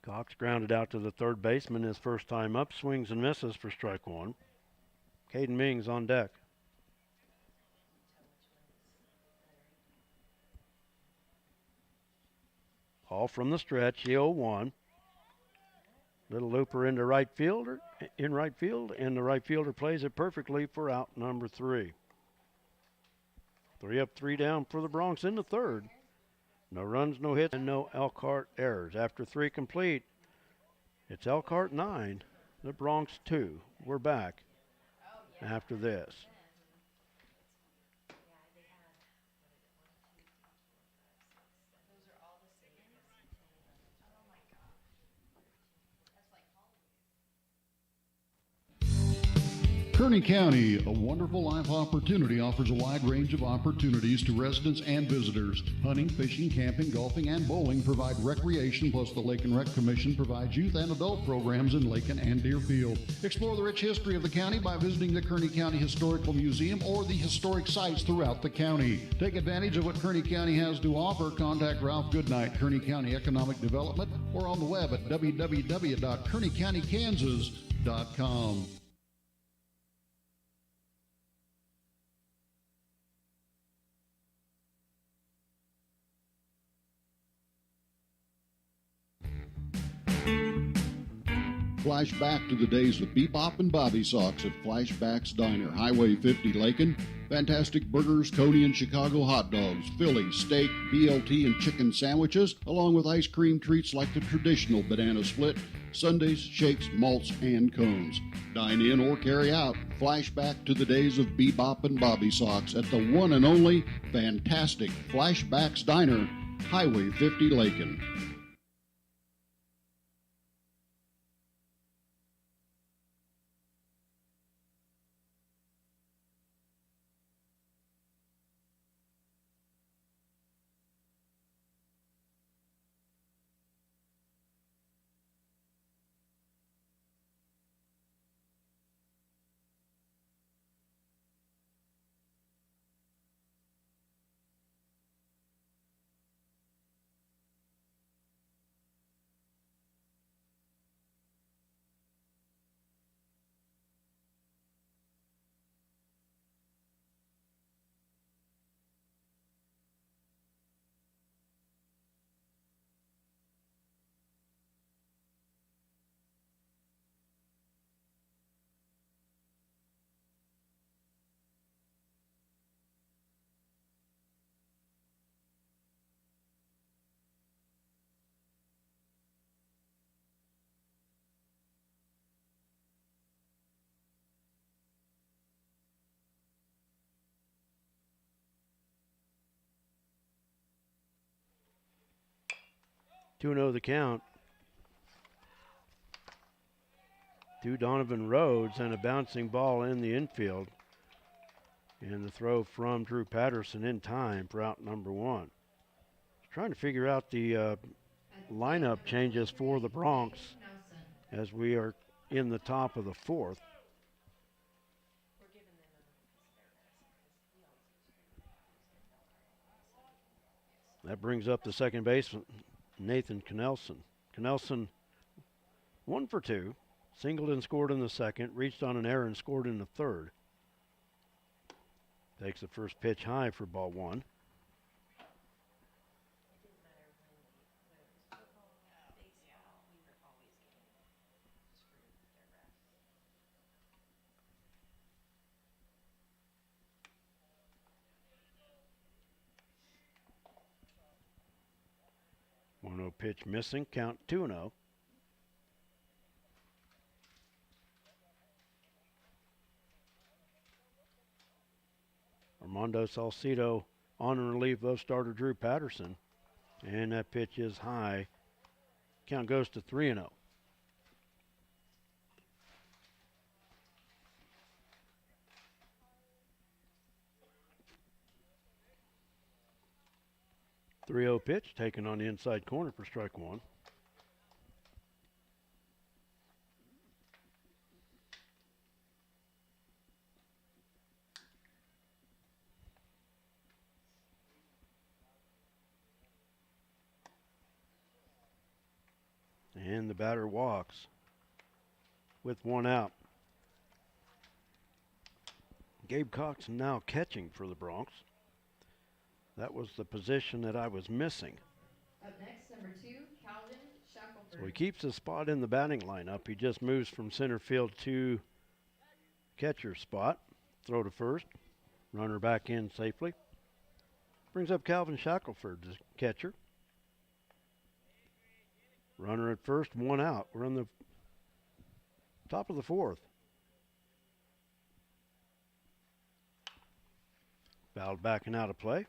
Speaker 1: Cox grounded out to the third baseman his first time up, swings and misses for strike 1. Caden Mings on deck. Hall from the stretch, the 0-1. Little looper into right fielder, in right field, and the right fielder plays it perfectly for out number 3. 3 up, 3 down for the Broncs in the third. No runs, no hits, and no Elkhart errors. After 3 complete, it's Elkhart 9, the Broncs 2. We're back after this.
Speaker 4: Kearney County, a wonderful life opportunity, offers a wide range of opportunities to residents and visitors. Hunting, fishing, camping, golfing, and bowling provide recreation, plus the Lake and Rec Commission provides youth and adult programs in Lakin and Deerfield. Explore the rich history of the county by visiting the Kearney County Historical Museum or the historic sites throughout the county. Take advantage of what Kearney County has to offer. Contact Ralph Goodnight, Kearney County Economic Development, or on the web at www.kearneycountykansas.com. Flashback to the days of Bebop and Bobby Socks at Flashback's Diner, Highway 50, Lakin. Fantastic burgers, Coney and Chicago hot dogs, Philly, steak, BLT, and chicken sandwiches, along with ice cream treats like the traditional banana split, sundaes, shakes, malts, and cones. Dine in or carry out. Flashback to the days of Bebop and Bobby Socks at the one and only fantastic Flashback's Diner, Highway 50, Lakin.
Speaker 1: 2-0 the count. To Donovan Rhodes and a bouncing ball in the infield. And the throw from Drew Patterson in time for out number 1. Trying to figure out the lineup changes for the Broncs as we are in the top of the 4th. That brings up the second baseman, Nathan Knelson. Knelson 1 for 2, singled and scored in the second, reached on an error and scored in the third. Takes the first pitch high for ball 1. One 0 pitch missing, count 2-0. Armando Salcido on relief of starter Drew Patterson. And that pitch is high. Count goes to 3-0. The 3-0 pitch taken on the inside corner for strike 1. And the batter walks with 1 out. Gabe Cox now catching for the Broncs. That was the position that I was missing.
Speaker 2: Up next, number 2, Calvin Shackelford.
Speaker 1: So he keeps his spot in the batting lineup. He just moves from center field to catcher spot. Throw to first. Runner back in safely. Brings up Calvin Shackelford, the catcher. Runner at first, 1 out. We're on the top of the 4th. Fouled back and out of play.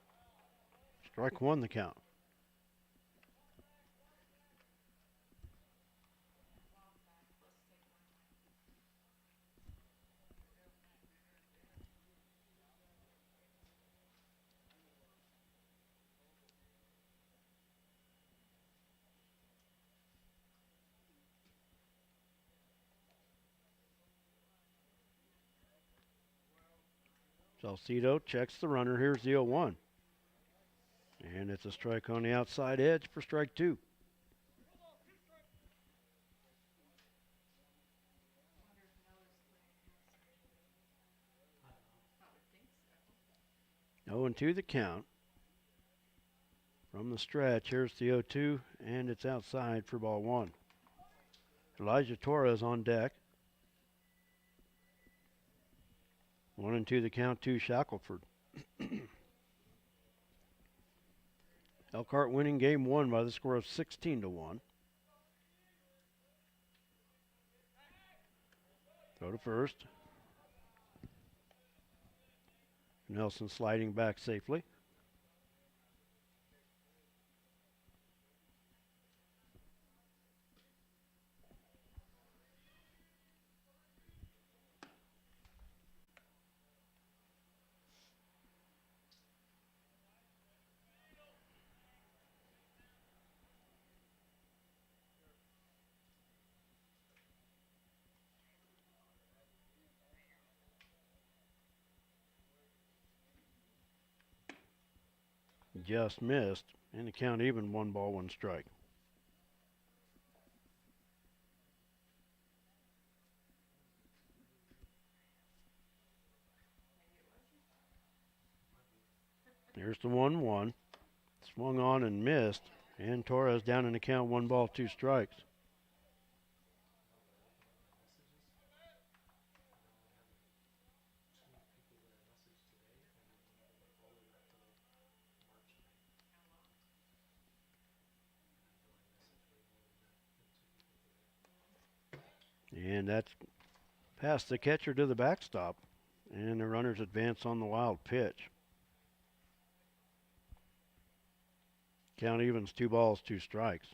Speaker 1: Strike 1 the count. Salcido checks the runner. Here's the 0-1. And it's a strike on the outside edge for strike 2. Oh, and 2 the count. From the stretch, here's the 0-2, and it's outside for ball 1. Elijah Torres on deck. 1-2 the count to Shackelford. Elkhart winning game 1 by the score of 16-1. Throw to first. Nelson sliding back safely. Just missed, and the count even, 1 ball, 1 strike. Here's the 1-1. Swung on and missed, and Torres down in the count, 1 ball, 2 strikes. And that's past the catcher to the backstop. And the runners advance on the wild pitch. Count evens, 2 balls, 2 strikes.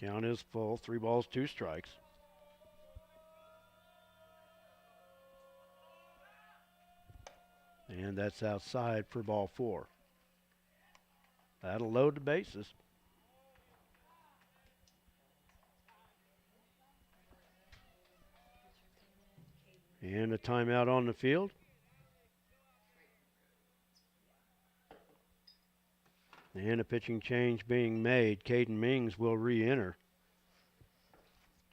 Speaker 1: Count is full. 3 balls, 2 strikes. And that's outside for ball 4. That'll load the bases. And a timeout on the field. And a pitching change being made. Caden Mings will re-enter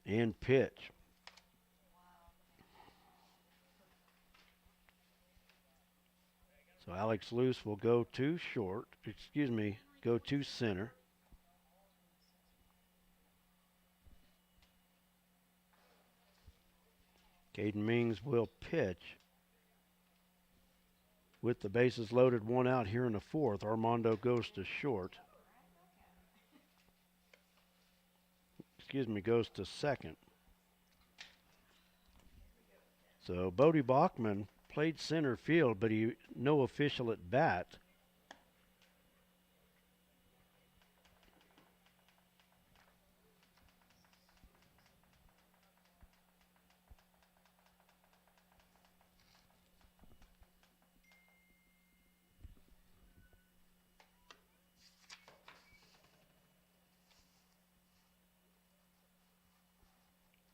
Speaker 1: and pitch. So Alex Luce will go to go to center. Caden Mings will pitch. With the bases loaded, 1 out here in the 4th, Armando goes to short. Goes to second. So Bodie Bachman played center field, but no official at bat.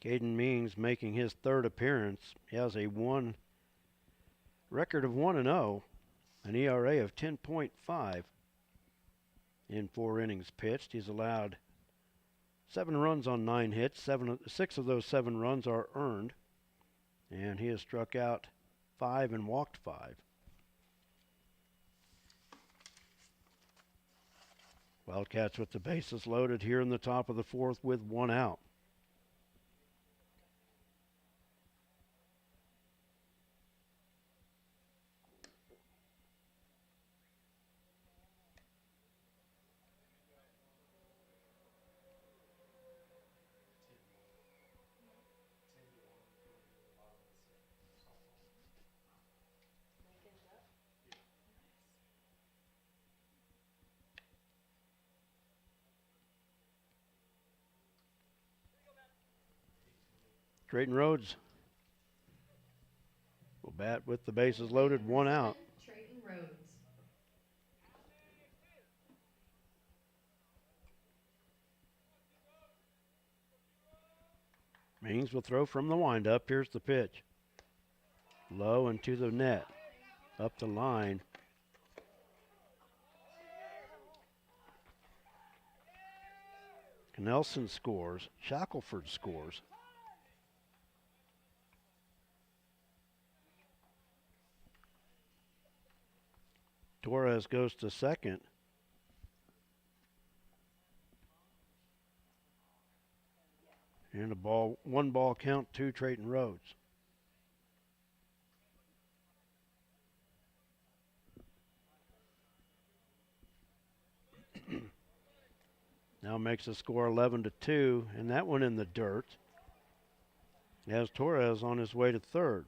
Speaker 1: Caden Mings making his 3rd appearance. He has a record of 1-0, an ERA of 10.5 in 4 innings pitched. He's allowed 7 runs on 9 hits. 6 of those 7 runs are earned, and he has struck out 5 and walked 5. Wildcats with the bases loaded here in the top of the 4th with 1 out. Drayton Rhodes will bat with the bases loaded, 1 out.
Speaker 2: Drayton Rhodes.
Speaker 1: Mings will throw from the windup. Here's the pitch. Low and to the net. Up the line. Nelson scores. Shackelford scores. Torres goes to second. And a 1-ball count to Drayton Rhodes. Now makes the score 11-2, and that one in the dirt. He has Torres on his way to third.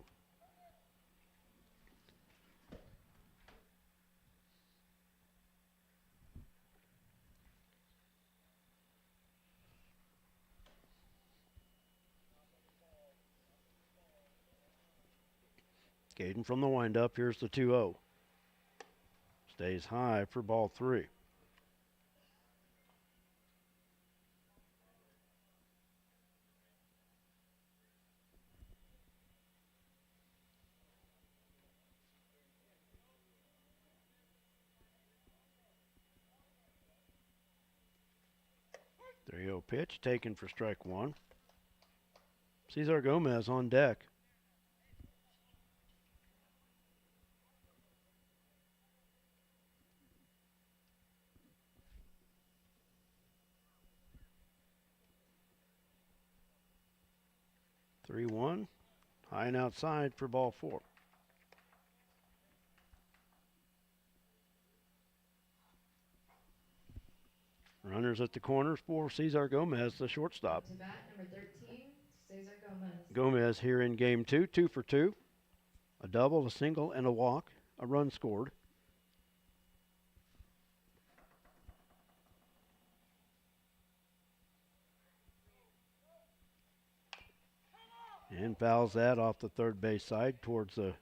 Speaker 1: Caden from the windup. Here's the 2-0. Stays high for ball 3. The 3-0 pitch taken for strike 1. Cesar Gomez on deck. Three one, high and outside for ball 4. Runners at the corners for Cesar Gomez, the shortstop.
Speaker 2: To bat, number 13, Cesar Gomez.
Speaker 1: Gomez here in game 2, 2 for 2. A double, a single, and a walk. A run scored. And fouls that off the third base side towards the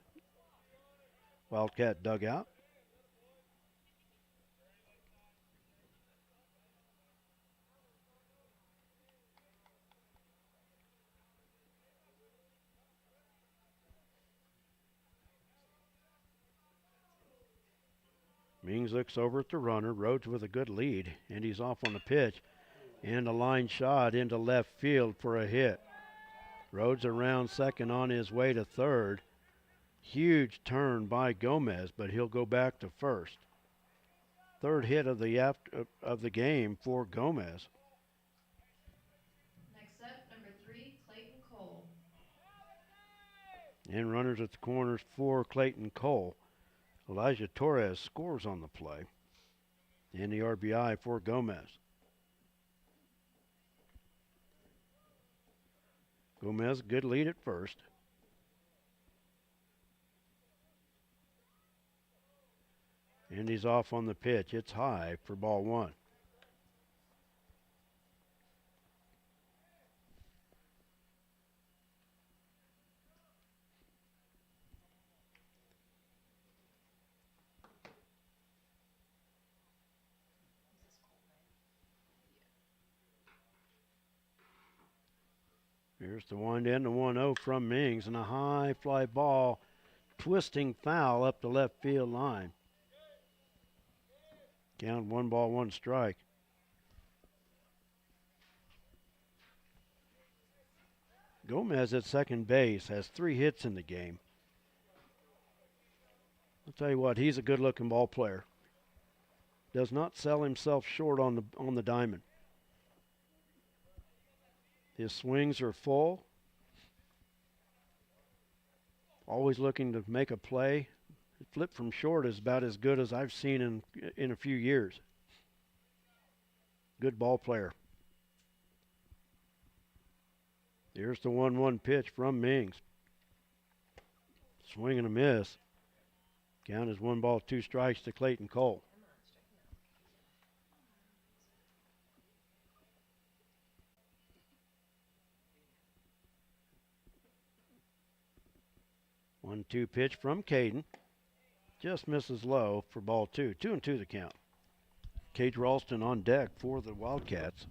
Speaker 1: Wildcat dugout. Mings looks over at the runner. Rhodes with a good lead, and he's off on the pitch. And a line shot into left field for a hit. Rhodes around second on his way to third. Huge turn by Gomez, but he'll go back to first. Third hit of the game for Gomez.
Speaker 2: Next up, number 3, Clayton Cole.
Speaker 1: And runners at the corners for Clayton Cole. Elijah Torres scores on the play. And the RBI for Gomez. Gomez, good lead at first. And he's off on the pitch. It's high for ball one. Here's the wind in, the 1-0 from Mings, and a high fly ball, twisting foul up the left field line. Count 1 ball, 1 strike. Gomez at second base has 3 hits in the game. I'll tell you what, he's a good-looking ball player. Does not sell himself short on the diamond. His swings are full. Always looking to make a play. Flip from short is about as good as I've seen in a few years. Good ball player. Here's the 1-1 pitch from Mings. Swing and a miss. Count is 1 ball, 2 strikes to Clayton Cole. One-two pitch from Caden. Just misses low for ball 2. 2-2 the count. Cage Ralston on deck for the Wildcats.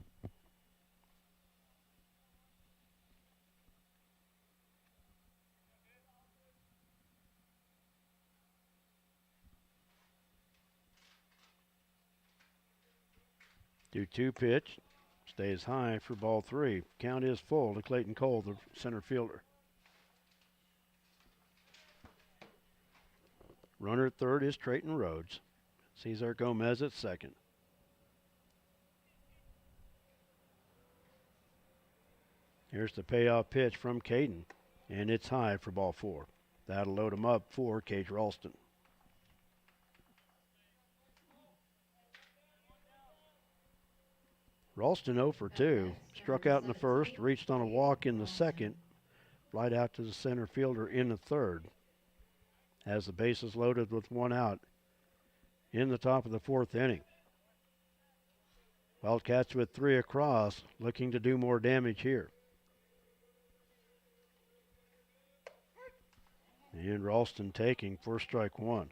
Speaker 1: Two pitch. Stays high for ball 3. Count is full to Clayton Cole, the center fielder. Runner at third is Trayton Rhodes. Cesar Gomez at second. Here's the payoff pitch from Caden, and it's high for ball 4. That'll load him up for Cage Ralston. Ralston 0 for 2. Struck out in the first, reached on a walk in the second, flied out to the center fielder in the third. Has the bases loaded with 1 out in the top of the 4th inning. Wildcats with 3 across, looking to do more damage here. And Ralston taking for strike 1.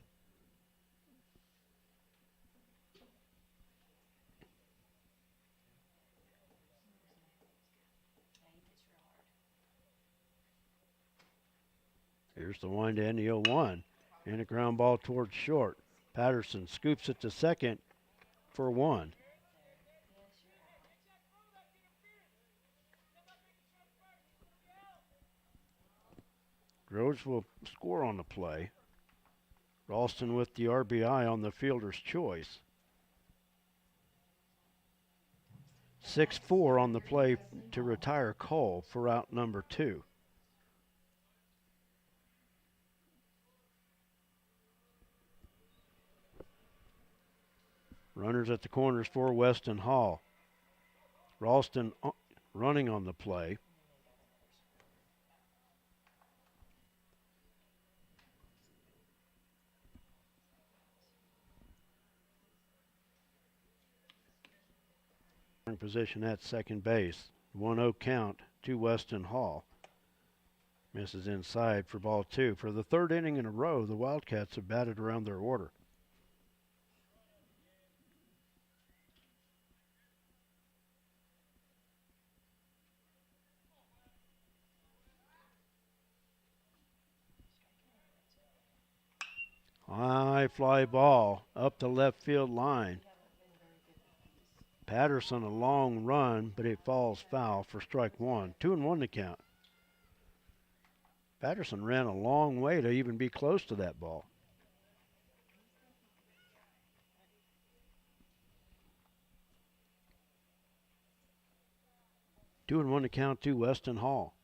Speaker 1: Here's the wind in the 0-1, and a ground ball towards short. Patterson scoops it to second for 1. Rhodes will score on the play. Ralston with the RBI on the fielder's choice. 6-4 on the play to retire Cole for out number 2. Runners at the corners for Weston Hall. Ralston running on the play. Position at second base. 1-0 count to Weston Hall. Misses inside for ball 2. For the third inning in a row, the Wildcats have batted around their order. High fly ball up the left field line. Patterson a long run, but it falls foul for strike 1. 2-1 to count. Patterson ran a long way to even be close to that ball. Two and one to count to Weston Hall.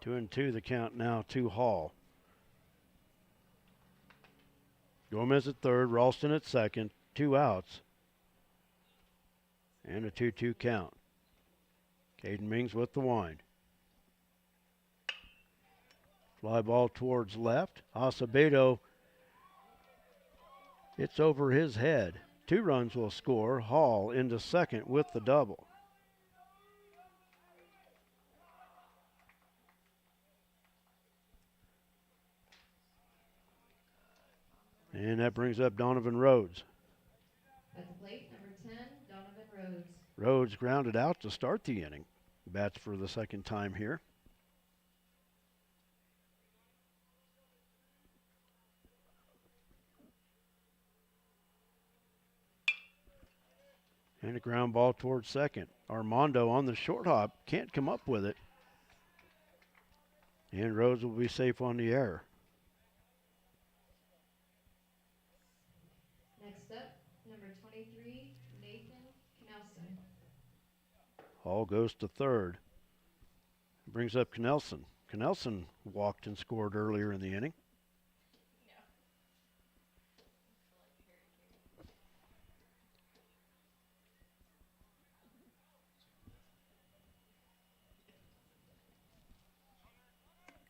Speaker 1: Two and two the count now to Hall. Gomez at third, Ralston at second, 2 outs. And a 2-2 count. Caden Mings with the wind. Fly ball towards left. Acevedo, it's over his head. 2 runs will score. Hall into second with the double. And that brings up Donovan Rhodes.
Speaker 2: At the plate, number 10, Donovan Rhodes.
Speaker 1: Rhodes grounded out to start the inning. Bats for the second time here. And a ground ball towards second. Armando on the short hop, can't come up with it. And Rhodes will be safe on the error.
Speaker 2: Next up, number 23, Nathan Knelson.
Speaker 1: Hall goes to third. Brings up Knelson. Knelson walked and scored earlier in the inning.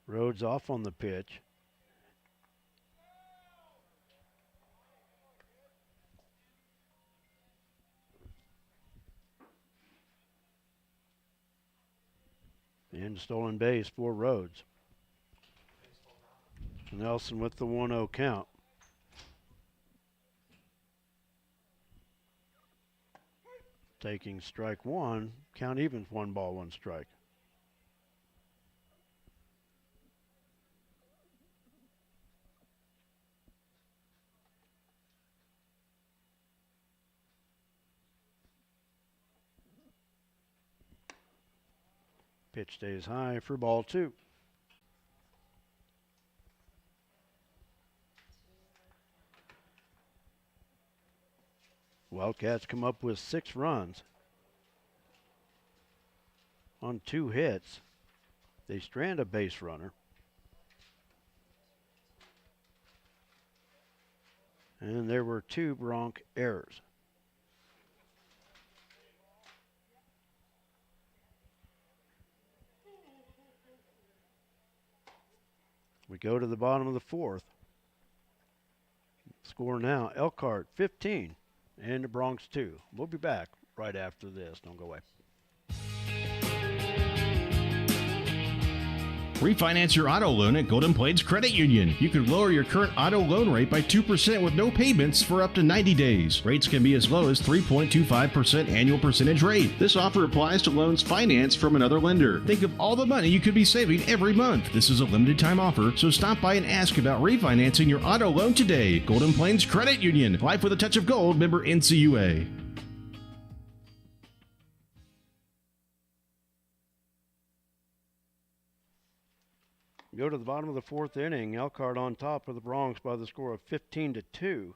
Speaker 1: Rhodes off on the pitch. And stolen base for Rhodes. Nelson with the 1-0 count. Taking strike 1, count evens, 1 ball, 1 strike. Pitch stays high for ball 2. Wildcats come up with 6 runs on 2 hits. They strand a base runner. And there were 2 Bronc errors. We go to the bottom of the 4th. Score now, Elkhart 15 and the Bronx 2. We'll be back right after this. Don't go away.
Speaker 10: Refinance your auto loan at Golden Plains Credit Union. You could lower your current auto loan rate by 2% with no payments for up to 90 days. Rates can be as low as 3.25% annual percentage rate. This offer applies to loans financed from another lender. Think of all the money you could be saving every month. This is a limited time offer, so stop by and ask about refinancing your auto loan today. Golden Plains Credit Union. Life with a touch of gold. Member NCUA.
Speaker 1: Go to the bottom of the 4th inning. Elkhart on top of the Bronx by the score of 15-2.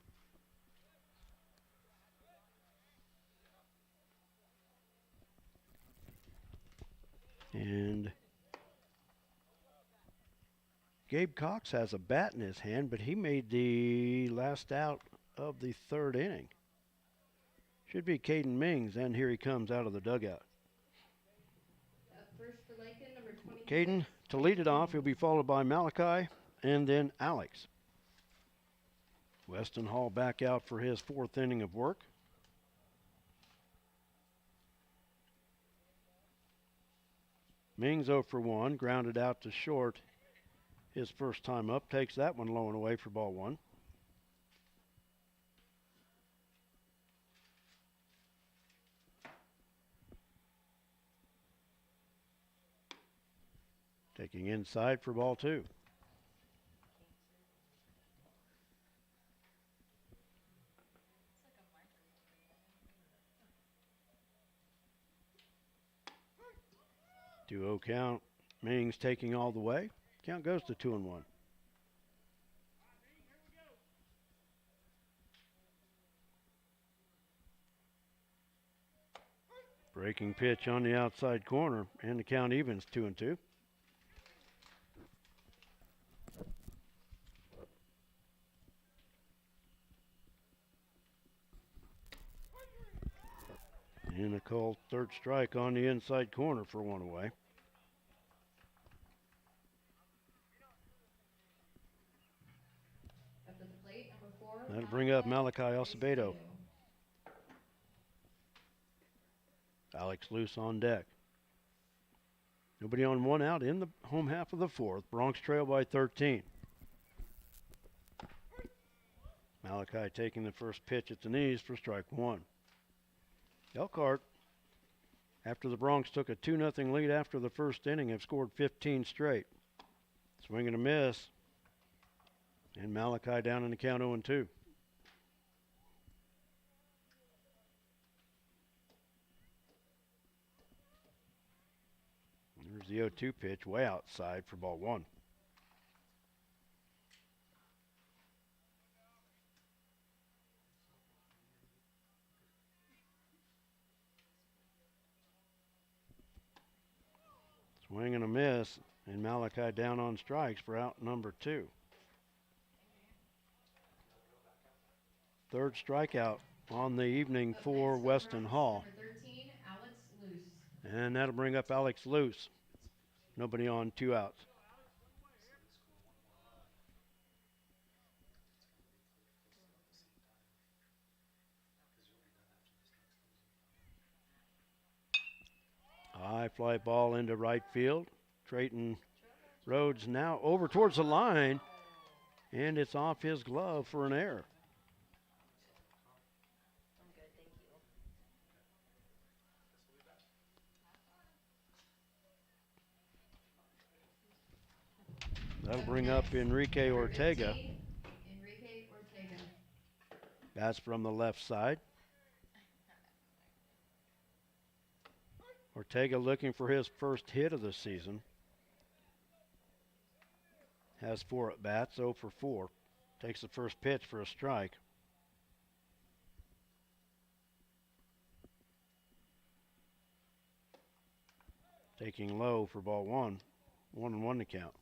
Speaker 1: And Gabe Cox has a bat in his hand, but he made the last out of the 3rd inning. Should be Caden Mings, and here he comes out of the dugout.
Speaker 2: Up first for Lakin, number 26.
Speaker 1: Caden to lead it off. He'll be followed by Malachi and then Alex. Weston Hall back out for his fourth inning of work. Mings 0 for 1, grounded out to short his first time up. Takes that one low and away for ball one. Taking inside for ball two. Two-0 count. Mings taking all the way. Count goes to 2-1. Breaking pitch on the outside corner, and the count evens 2-2. And a called third strike on the inside corner for one away.
Speaker 2: Up to the plate, number 4.
Speaker 1: That'll bring up Malachi Acevedo. Alex loose on deck. Nobody on, one out in the home half of the fourth. Bronx trail by 13. Malachi taking the first pitch at the knees for strike one. Elkhart, after the Bronx took a 2-0 lead after the first inning, have scored 15 straight. Swing and a miss. And Malachi down in the count 0-2. There's the 0-2 pitch way outside for ball one. Swing and a miss, and Malachi down on strikes for out number 2. Third strikeout on the evening for Weston Hall.
Speaker 2: Number 13, Alex Luce.
Speaker 1: And that'll bring up Alex Luce. Nobody on, 2 outs. High fly ball into right field. Trayton Rhodes now over towards the line, and it's off his glove for an error. That'll bring up Enrique Ortega.
Speaker 2: Enrique Ortega.
Speaker 1: That's from the left side. Ortega looking for his first hit of the season. Has 4 at bats, 0 for 4. Takes the first pitch for a strike. Taking low for ball one. 1-1 to count.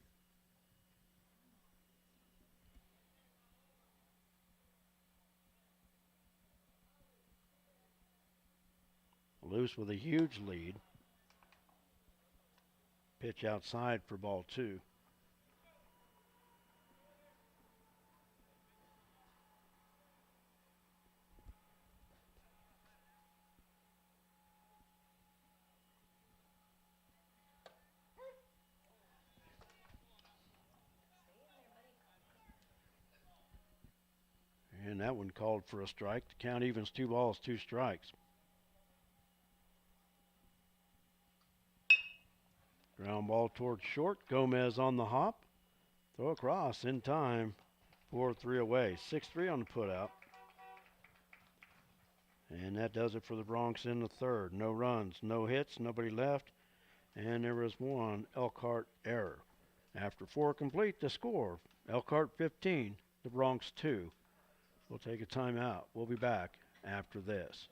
Speaker 1: Luce with a huge lead. Pitch outside for ball 2. And that one called for a strike. The count evens 2 balls, 2 strikes. Ground ball towards short. Gomez on the hop. Throw across in time. 4-3 away. 6-3 on the putout. And that does it for the Bronx in the third. No runs, no hits, nobody left. And there was one Elkhart error. After 4 complete, the score. Elkhart 15, the Bronx 2. We'll take a timeout. We'll be back after this.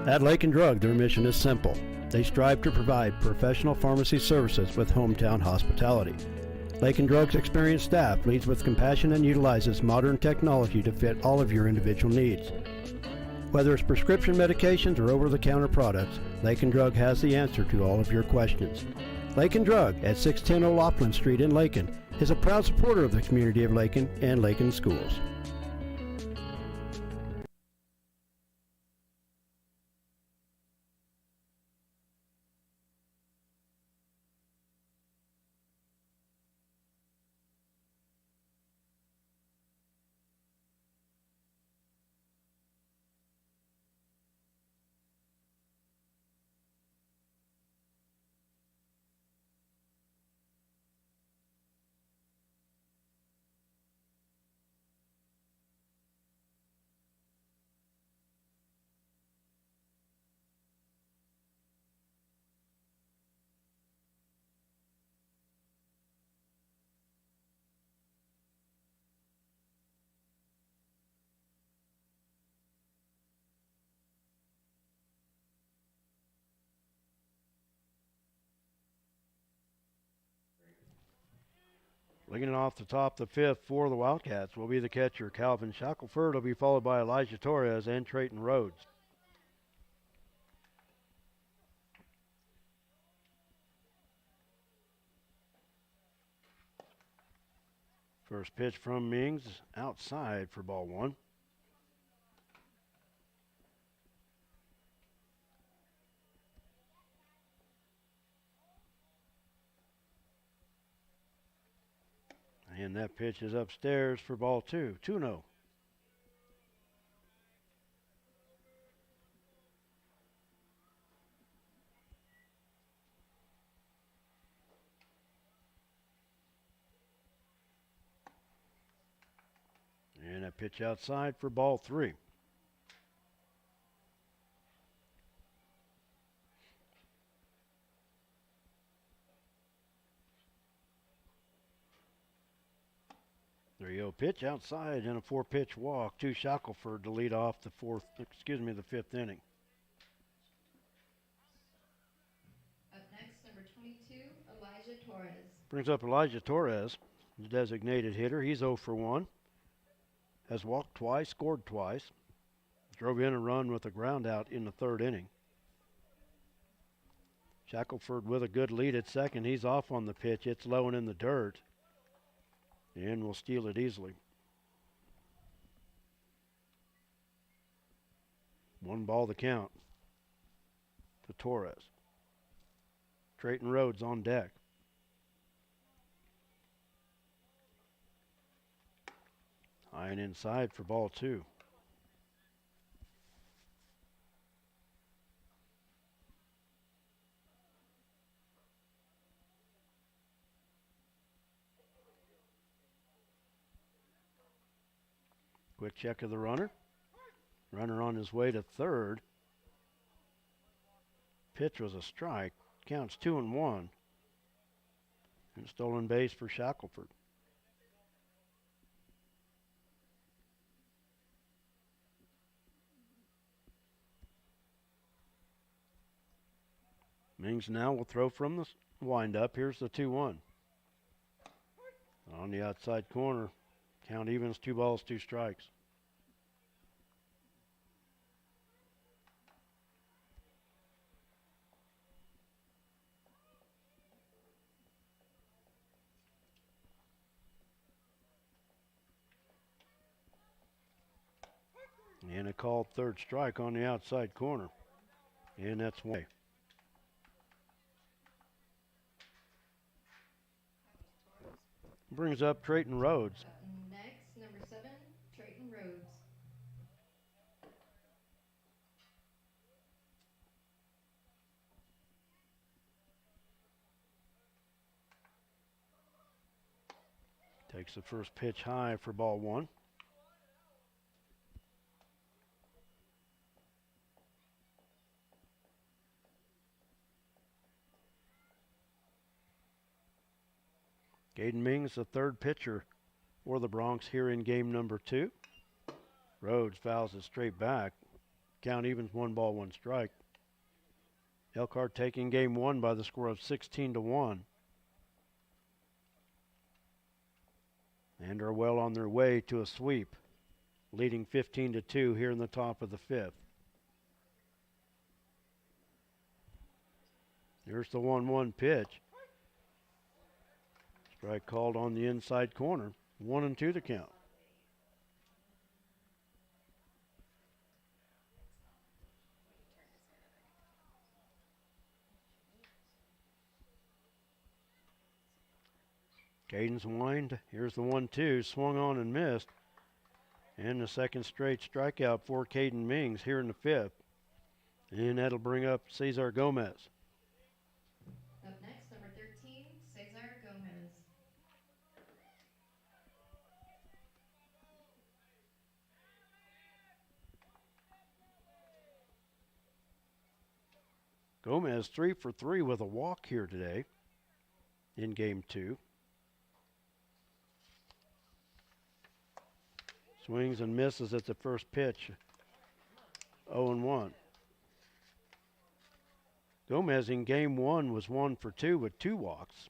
Speaker 1: At Lakin Drug, their mission is simple: They strive to provide professional pharmacy services with hometown hospitality. Lakin Drug's experienced staff leads with compassion and utilizes modern technology to fit all of your individual needs. Whether it's prescription medications or over-the-counter products, Lakin Drug has the answer to all of your questions. Lakin Drug at 610 O'Loughlin Street in Lakin is a proud supporter of the community of Lakin and Lakin schools. Leading off the top the fifth for the Wildcats will be the catcher, Calvin Shackelford. Will be followed by Elijah Torres and Trayton Rhodes. First pitch from Mings outside for ball one. And that pitch is upstairs for ball two. 2-0. And a pitch outside for ball three. There you go. Pitch outside and a 4-pitch walk to Shackelford to lead off the the fifth inning.
Speaker 2: Up next, number 22, Elijah Torres.
Speaker 1: Brings up Elijah Torres, the designated hitter. He's 0 for 1. Has walked twice, scored twice. Drove in a run with a ground out in the third inning. Shackelford with a good lead at second. He's off on the pitch. It's low and in the dirt. And will steal it easily. 1 ball the count to Torres. Trayton Rhodes on deck. High and inside for ball two. Quick check of the runner. Runner on his way to third. Pitch was a strike. Counts 2-1. And stolen base for Shackelford. Mings now will throw from the windup. Here's the 2-1. On the outside corner. Count evens, 2 balls, 2 strikes. And a called third strike on the outside corner. And that's one. Brings up Trayton Rhodes.
Speaker 2: Up next, number 7, Trayton Rhodes.
Speaker 1: Takes the first pitch high for ball one. Caden Mings, the third pitcher for the Broncs here in game number 2. Rhodes fouls it straight back. Count evens, 1 ball, 1 strike. Elkhart taking game one by the score of 16-1. And are well on their way to a sweep, leading 15-2 here in the top of the fifth. Here's the 1-1 pitch. Strike called on the inside corner. 1-2 to count. Caden's wind. Here's the 1-2. Swung on and missed. And the second straight strikeout for Caden Mings here in the fifth. And that'll bring up Cesar Gomez.
Speaker 2: Up next, number 13, Cesar Gomez.
Speaker 1: Gomez 3 for 3 with a walk here today in game two. Swings and misses at the first pitch. 0-1. Gomez in game one was 1 for 2 with 2 walks.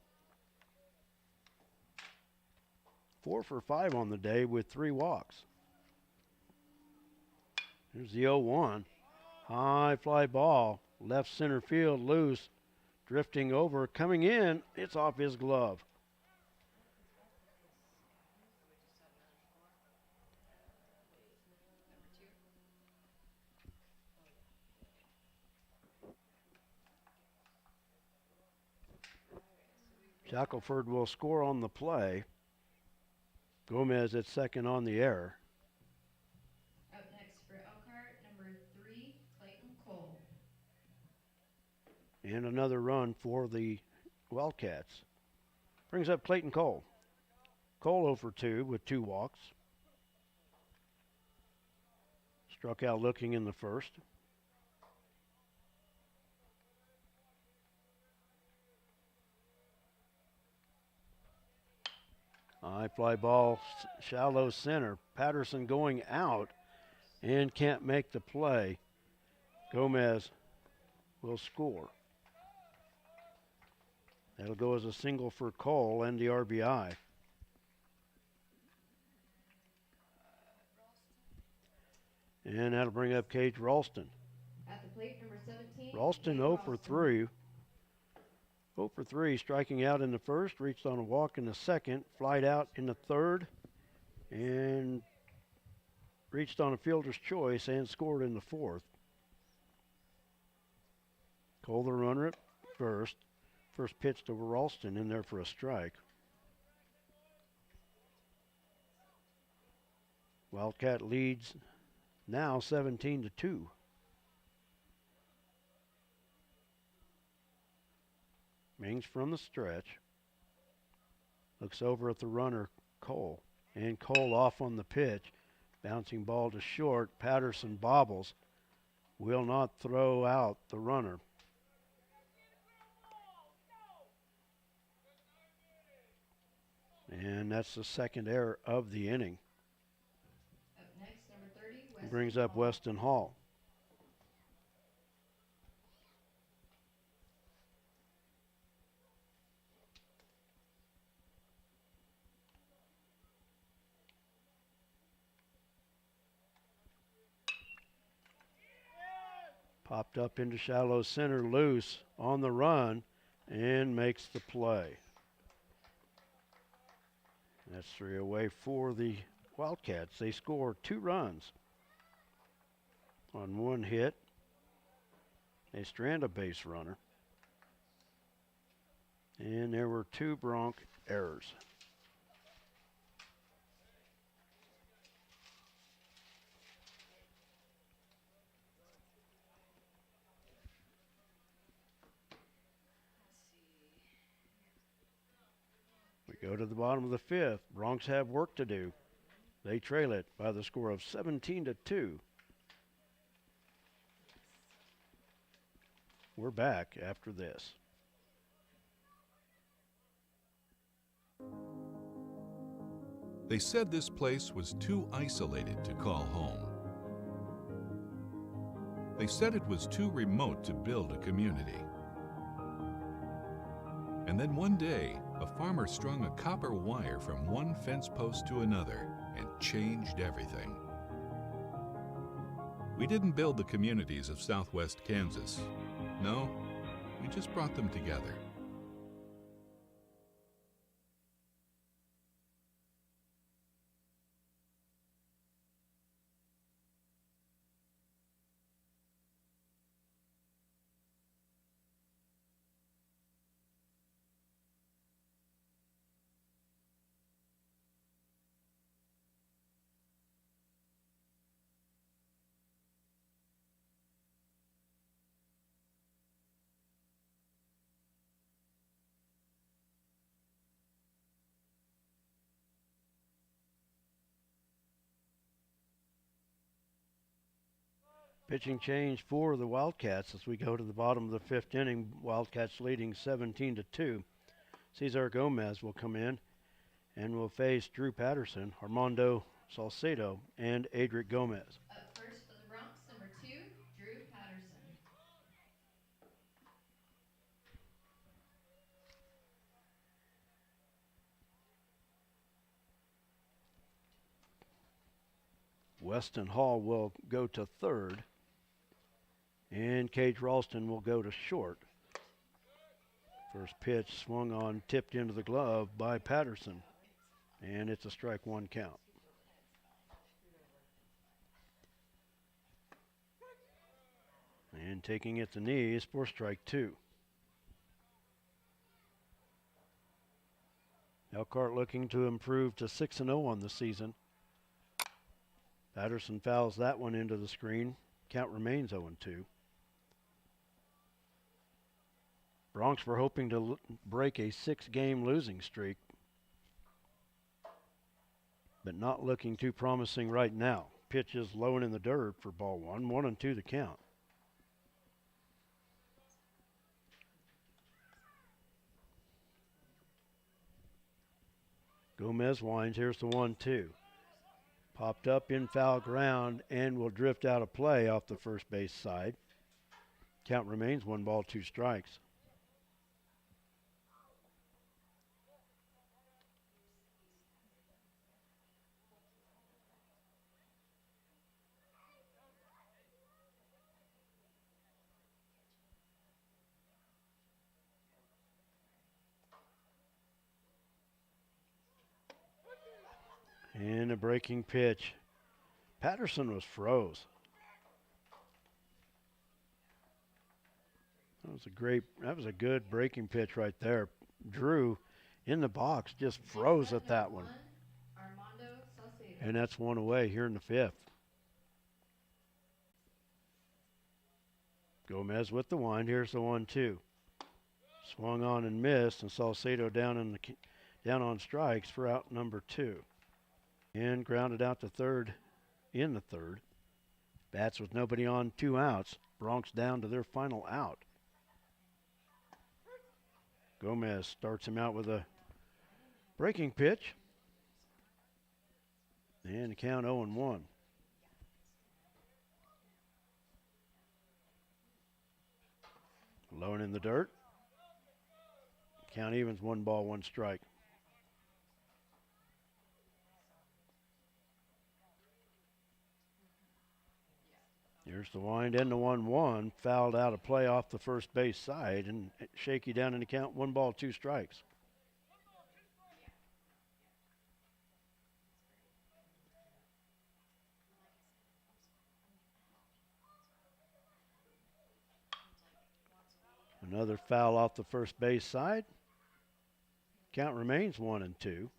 Speaker 1: 4 for 5 on the day with 3 walks. Here's the 0-1. High fly ball. Left center field loose. Drifting over. Coming in. It's off his glove. Shackelford will score on the play. Gomez at second on the error.
Speaker 2: Up next for Elkhart, number 3, Clayton Cole.
Speaker 1: And another run for the Wildcats. Brings up Clayton Cole. Cole 0 for 2 with 2 walks. Struck out looking in the first. High fly ball, shallow center. Patterson going out and can't make the play. Gomez will score. That'll go as a single for Cole and the RBI. And that'll bring up Cage Ralston.
Speaker 2: At the plate, number 17.
Speaker 1: Ralston 0 for 3. 0 for 3, striking out in the first, reached on a walk in the second, flied out in the third, and reached on a fielder's choice and scored in the fourth. Cole the runner at first. First pitch to Ralston in there for a strike. Wildcat leads now 17-2. Mings from the stretch. Looks over at the runner, Cole. And Cole off on the pitch. Bouncing ball to short. Patterson bobbles. Will not throw out the runner. And that's the second error of the inning.
Speaker 2: Up next, number 30, Weston
Speaker 1: Brings up
Speaker 2: Hall.
Speaker 1: Weston Hall. Popped up into shallow center, loose on the run, and makes the play. That's 3 away for the Wildcats. They score 2 runs on 1 hit. They strand a base runner. And there were 2 Bronc errors. We go to the bottom of the fifth. Broncs have work to do. They trail it by the score of 17-2. We're back after this.
Speaker 11: They said this place was too isolated to call home. They said it was too remote to build a community. And then one day, a farmer strung a copper wire from one fence post to another and changed everything. We didn't build the communities of Southwest Kansas. No, we just brought them together.
Speaker 1: Pitching change for the Wildcats as we go to the bottom of the fifth inning. Wildcats leading 17-2. Cesar Gomez will come in and will face Drew Patterson, Armando Salcedo, and Adric Gomez.
Speaker 2: Up first for the Bronx, number 2, Drew Patterson.
Speaker 1: Weston Hall will go to third, and Cage Ralston will go to short. First pitch swung on, tipped into the glove by Patterson, and it's a strike one count. And taking it to knees for strike two. Elkhart looking to improve to 6-0 on the season. Patterson fouls that one into the screen. Count remains 0-2. Broncs were hoping to break a 6-game losing streak, but not looking too promising right now. Pitch is low and in the dirt for ball one. 1-2 the count. Gomez winds. Here's the 1-2. Popped up in foul ground and will drift out of play off the first base side. Count remains 1 ball, 2 strikes. And a breaking pitch. Patterson was froze. That was a good breaking pitch right there. Drew in the box just froze at that one.
Speaker 2: Armando Salcedo.
Speaker 1: And that's one away here in the fifth. Gomez with the wind. Here's the 1-2. Swung on and missed, and Salcedo down on strikes for out number 2. And grounded out to third in the third. Bats with nobody on, 2 outs. Broncs down to their final out. Gomez starts him out with a breaking pitch. And the count 0-1. Low and in the dirt. Count evens, 1 ball, 1 strike. Here's the wind and the 1-1. Fouled out of play off the first base side and shaky down in the count. 1 ball, 2 strikes. Another foul off the first base side. Count remains 1-2.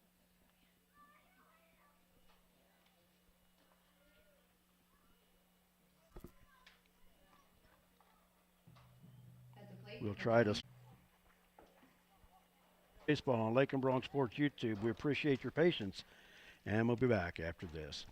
Speaker 1: We'll try to baseball on Lakin Bronc Sports YouTube. We appreciate your patience, and we'll be back after this.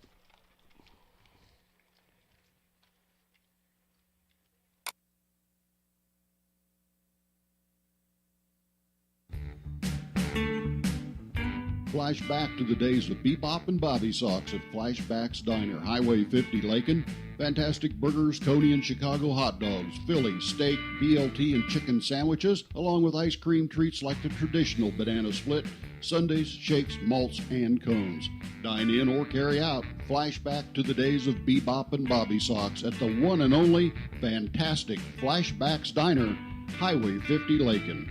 Speaker 4: Flashback to the days of Bebop and Bobby Sox at Flashback's Diner, Highway 50, Lakin. Fantastic burgers, Coney and Chicago hot dogs, Philly, steak, BLT, and chicken sandwiches, along with ice cream treats like the traditional banana split, sundaes, shakes, malts, and cones. Dine in or carry out. Flashback to the days of Bebop and Bobby Sox at the one and only fantastic Flashback's Diner, Highway 50, Lakin.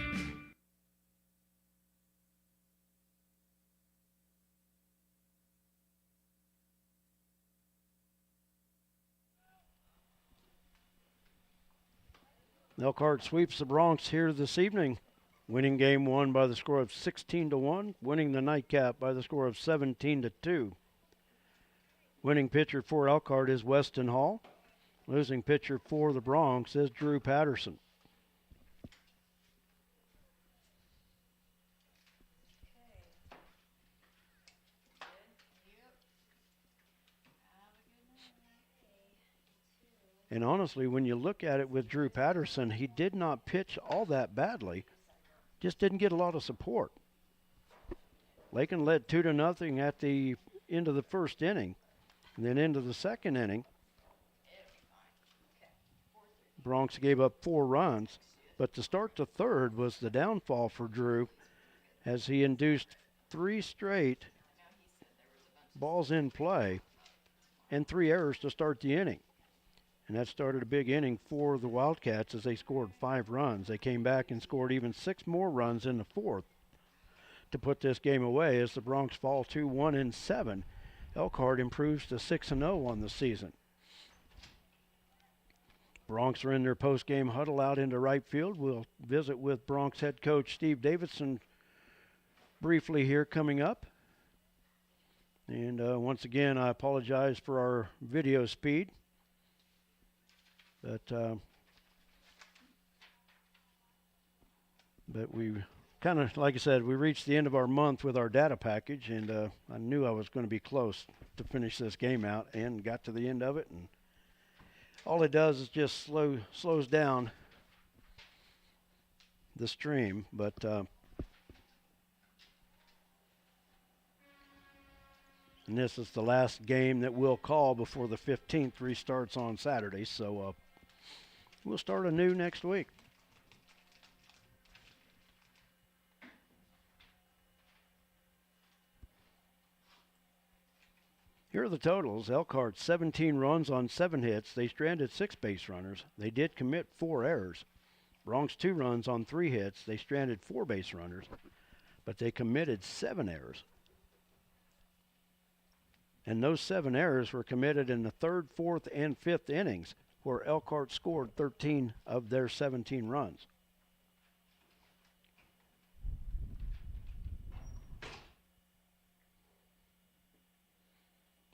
Speaker 1: Elkhart sweeps the Bronx here this evening, winning game one by the score of 16-1, winning the nightcap by the score of 17-2. Winning pitcher for Elkhart is Weston Hall. Losing pitcher for the Bronx is Drew Patterson. And honestly, when you look at it with Drew Patterson, he did not pitch all that badly, just didn't get a lot of support. Lakin led 2-0 at the end of the first inning. And then into the second inning, Bronx gave up 4 runs. But to start the third was the downfall for Drew as he induced 3 straight balls in play and 3 errors to start the inning. And that started a big inning for the Wildcats as they scored 5 runs. They came back and scored even 6 more runs in the fourth to put this game away as the Bronx fall to 1-7. Elkhart improves to 6-0 on the season. Bronx are in their post-game huddle out into right field. We'll visit with Bronx head coach Steve Davidson briefly here coming up. And once again, I apologize for our video speed. But we kind of, like I said, we reached the end of our month with our data package, and I knew I was going to be close to finish this game out, and got to the end of it, and all it does is just slows down the stream. But and this is the last game that we'll call before the 15th restarts on Saturday, so we'll start anew next week. Here are the totals. Elkhart 17 runs on 7 hits. They stranded 6 base runners. They did commit 4 errors. Bronx 2 runs on 3 hits. They stranded 4 base runners, but they committed 7 errors. And those 7 errors were committed in the 3rd, 4th, and 5th innings, where Elkhart scored 13 of their 17 runs.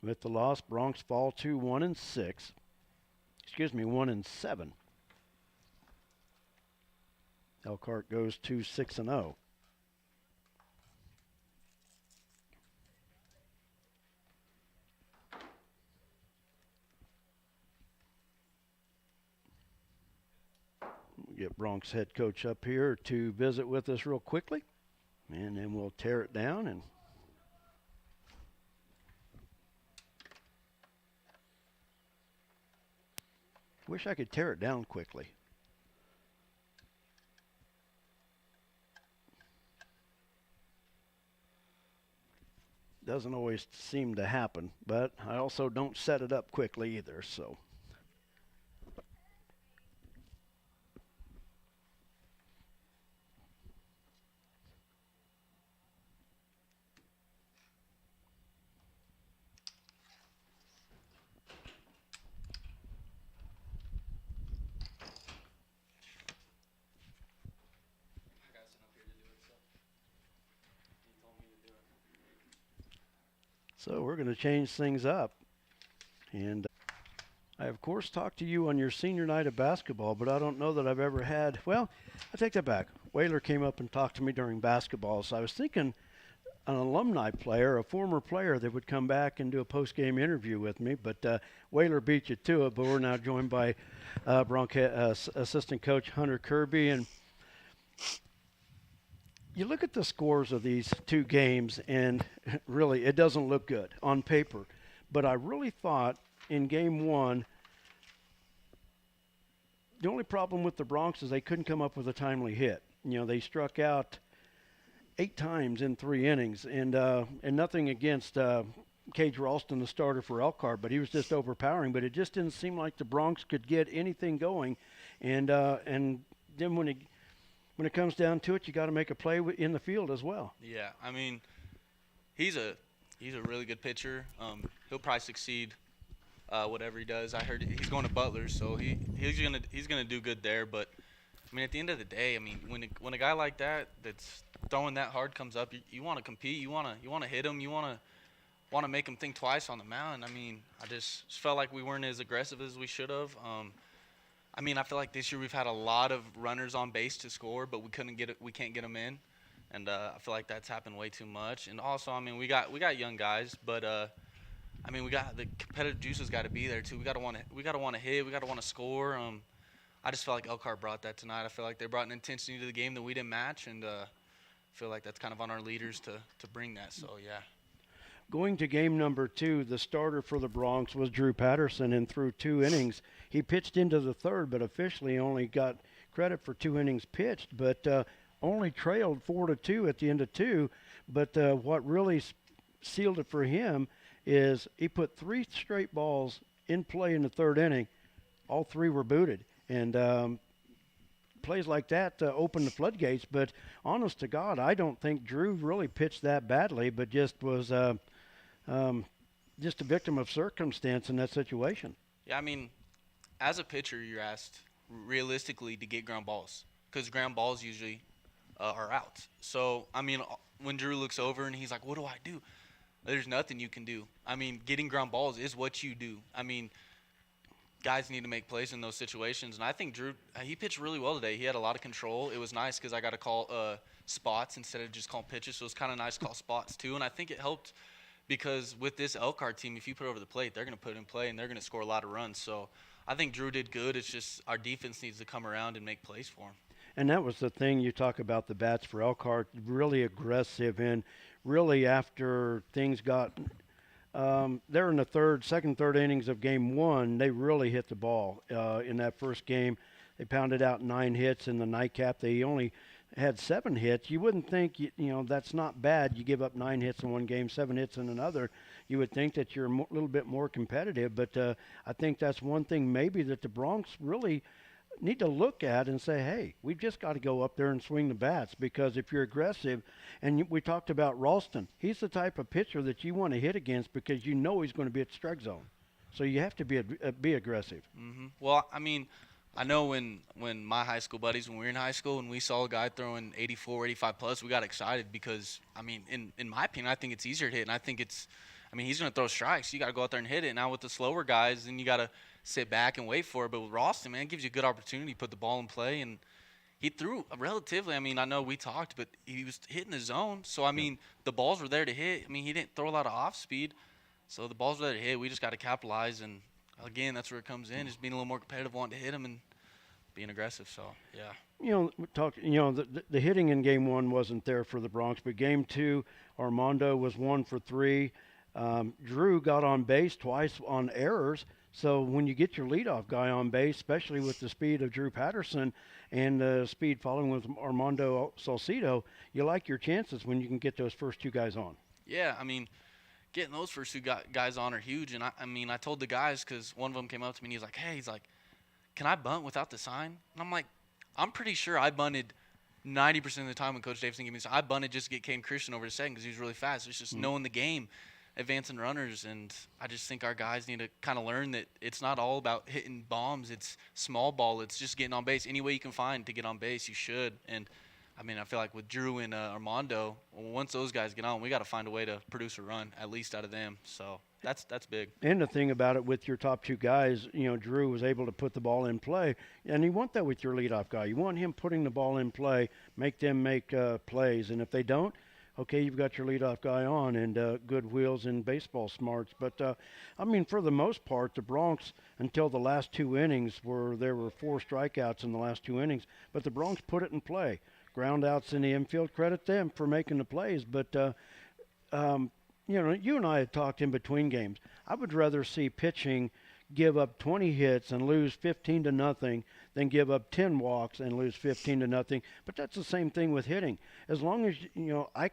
Speaker 1: With the loss, Bronx fall to 1-7. Elkhart goes to 6-0. We'll get Bronx head coach up here to visit with us real quickly, and then we'll tear it down. And wish I could tear it down quickly. Doesn't always seem to happen, but I also don't set it up quickly either, so. So we're going to change things up. And I, of course, talked to you on your senior night of basketball, but I don't know that I've ever had, well, I take that back. Whaler came up and talked to me during basketball, so I was thinking an alumni player, a former player that would come back and do a post-game interview with me, but Whaler beat you to it. But we're now joined by Bronc assistant coach Hunter Kirby. And You look at the scores of these two games, and really, it doesn't look good on paper. But I really thought in game one, the only problem with the Broncs is they couldn't come up with a timely hit. You know, they struck out 8 times in 3 innings, and nothing against Cage Ralston, the starter for Elkhart, but he was just overpowering. But it just didn't seem like the Broncs could get anything going, and then when it comes down to it, you got to make a play in the field as well.
Speaker 12: Yeah, I mean, he's a really good pitcher. He'll probably succeed whatever he does. I heard he's going to Butler, so he's gonna do good there. But I mean, at the end of the day, I mean, when a guy like that that's throwing that hard comes up, you want to compete. You want to hit him. You want to make him think twice on the mound. I mean, I just felt like we weren't as aggressive as we should have. I mean, I feel like this year we've had a lot of runners on base to score, but we can't get them in, and I feel like that's happened way too much. And also, I mean, we got young guys, but I mean, we got the competitive juices got to be there too. We got to want to hit. We got to want to score. I just felt like Elkhart brought that tonight. I feel like they brought an intensity to the game that we didn't match, and I feel like that's kind of on our leaders to bring that. So yeah.
Speaker 1: Going to game number 2, the starter for the Broncs was Drew Patterson, and through 2 innings, he pitched into the third, but officially only got credit for 2 innings pitched, but only trailed 4-2 at the end of 2. But what really sealed it for him is he put 3 straight balls in play in the 3rd inning. All 3 were booted, and plays like that open the floodgates. But honest to God, I don't think Drew really pitched that badly, but just was just a victim of circumstance in that situation.
Speaker 12: Yeah, I mean, as a pitcher, you're asked realistically to get ground balls because ground balls usually are outs. So, I mean, when Drew looks over and he's like, what do I do? There's nothing you can do. I mean, getting ground balls is what you do. I mean, guys need to make plays in those situations. And I think Drew, he pitched really well today. He had a lot of control. It was nice because I got to call spots instead of just calling pitches. So it was kind of nice to call spots too. And I think it helped because with this Elkhart team, if you put it over the plate, they're going to put it in play and they're going to score a lot of runs. So I think Drew did good. It's just our defense needs to come around and make plays for him.
Speaker 1: And that was the thing you talk about the bats for Elkhart, really aggressive. And really after things got they're in the second, third innings of game 1, they really hit the ball. In that first game, they pounded out 9 hits. In the nightcap, they only had 7 hits. You wouldn't think, that's not bad. You give up 9 hits in one game, 7 hits in another. You would think that you're a little bit more competitive. But I think that's one thing maybe that the Broncs really need to look at and say, hey, we've just got to go up there and swing the bats, because if you're aggressive, and we talked about Ralston, he's the type of pitcher that you want to hit against because you know he's going to be at the strike zone. So you have to be aggressive.
Speaker 12: Mm-hmm. Well, I mean, I know when my high school buddies, when we were in high school and we saw a guy throwing 84, 85 plus, we got excited because, I mean, in my opinion, I think it's easier to hit, and I think he's going to throw strikes. You got to go out there and hit it. Now with the slower guys, then you got to sit back and wait for it. But with Ralston, man, it gives you a good opportunity to put the ball in play. And he threw relatively, I mean, I know we talked, but he was hitting the zone. So, I mean, the balls were there to hit. I mean, he didn't throw a lot of off speed. So the balls were there to hit. We just got to capitalize. And, again, that's where it comes in, is being a little more competitive, wanting to hit him and being aggressive. So, yeah.
Speaker 1: The hitting in game 1 wasn't there for the Broncs, but game 2, Armando was 1 for 3. Drew got on base twice on errors. So when you get your leadoff guy on base, especially with the speed of Drew Patterson and the speed following with Armando Salcido, you like your chances when you can get those first 2 guys on.
Speaker 12: Yeah, I mean, getting those first 2 guys on are huge. And, I told the guys, because one of them came up to me and he's like, can I bunt without the sign? And I'm like, I'm pretty sure I bunted 90% of the time when Coach Davidson gave me the sign. I bunted just to get Caden Christian over to second because he was really fast. It's just knowing the game, advancing runners, and I just think our guys need to kind of learn that it's not all about hitting bombs. It's small ball. It's just getting on base. Any way you can find to get on base, you should. And, I mean, I feel like with Drew and Armando, once those guys get on, we got to find a way to produce a run, at least out of them. So that's big.
Speaker 1: And the thing about it with your top 2 guys, Drew was able to put the ball in play, and you want that with your leadoff guy. You want him putting the ball in play, make them make plays, and if they don't, okay, you've got your leadoff guy on, and good wheels and baseball smarts. But, for the most part, the Broncs, until the last 2 innings, there were 4 strikeouts in the last 2 innings, but the Broncs put it in play. ground outs in the infield. Credit them for making the plays. But, you know, you and I had talked in between games. I would rather see pitching give up 20 hits and lose 15 to nothing than give up 10 walks and lose 15 to nothing. But that's the same thing with hitting. As long as, you know, I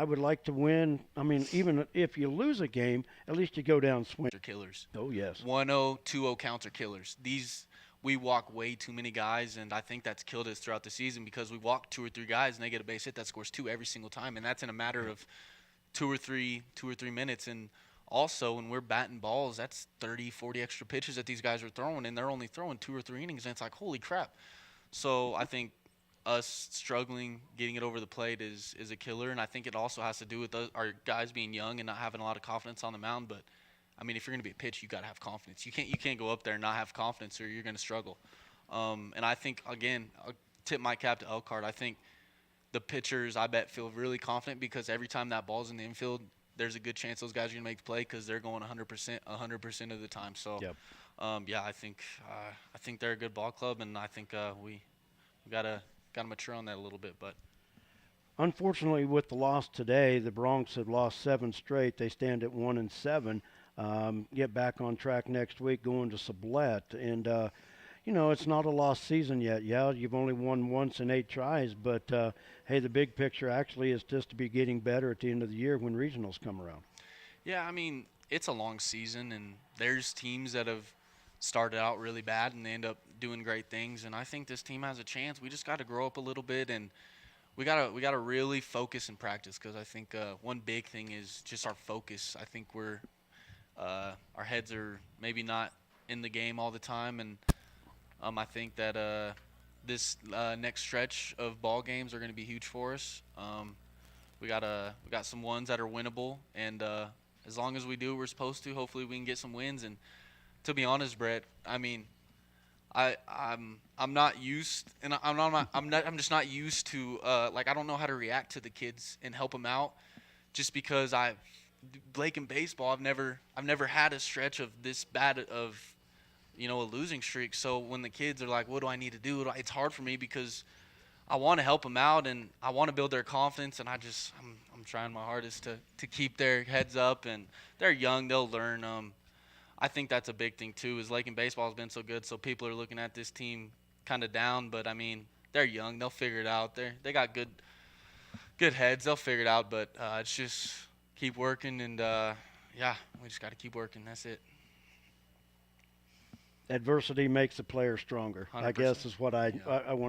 Speaker 1: would like to win. I mean, even if you lose a game, at least you go down swing.
Speaker 12: Killers.
Speaker 1: Oh, yes.
Speaker 12: 1-0, 2-0 counts are killers. We walk way too many guys, and I think that's killed us throughout the season because we walk 2 or 3 guys, and they get a base hit that scores 2 every single time, and that's in a matter of 2 or 3 minutes. And also, when we're batting balls, that's 30, 40 extra pitches that these guys are throwing, and they're only throwing 2 or 3 innings, and it's like, holy crap. So I think us struggling getting it over the plate is a killer, and I think it also has to do with our guys being young and not having a lot of confidence on the mound. But I mean, if you're going to be a pitch, you got to have confidence. You can't go up there and not have confidence, or you're going to struggle. And I think, again, I'll tip my cap to Elkhart. I think the pitchers, I bet, feel really confident because every time that ball's in the infield, there's a good chance those guys are going to make the play because they're going 100% of the time. So, yeah, I think they're a good ball club, and I think we gotta mature on that a little bit. But
Speaker 1: unfortunately, with the loss today, the Broncs have lost 7 straight. They stand at 1-7. Get back on track next week, going to Sublette, and you know, it's not a lost season yet. Yeah, you've only won once in 8 tries, but hey, the big picture actually is just to be getting better at the end of the year when regionals come around.
Speaker 12: yeah, I mean, it's a long season, and there's teams that have started out really bad and they end up doing great things. And I think this team has a chance. We just got to grow up a little bit, and we gotta really focus and practice because I think one big thing is just our focus. I think our heads are maybe not in the game all the time, and I think that this next stretch of ball games are going to be huge for us. We got some ones that are winnable, and as long as we do what we're supposed to, hopefully we can get some wins. And to be honest, Brett, I mean, I'm not used, and I'm just not used to like, I don't know how to react to the kids and help them out, just because Lakin baseball, I've never had a stretch of this bad of, you know, a losing streak. So when the kids are like, what do I need to do? It's hard for me because I want to help them out and I want to build their confidence, and I'm trying my hardest to keep their heads up, and they're young, they'll learn. I think that's a big thing too, is Lakin baseball has been so good, so people are looking at this team kind of down, but I mean, they're young, they'll figure it out. They got good heads, they'll figure it out, but it's just keep working, and yeah, we just got to keep working. That's it.
Speaker 1: Adversity makes a player stronger,
Speaker 12: 100%.
Speaker 1: I guess is what I want to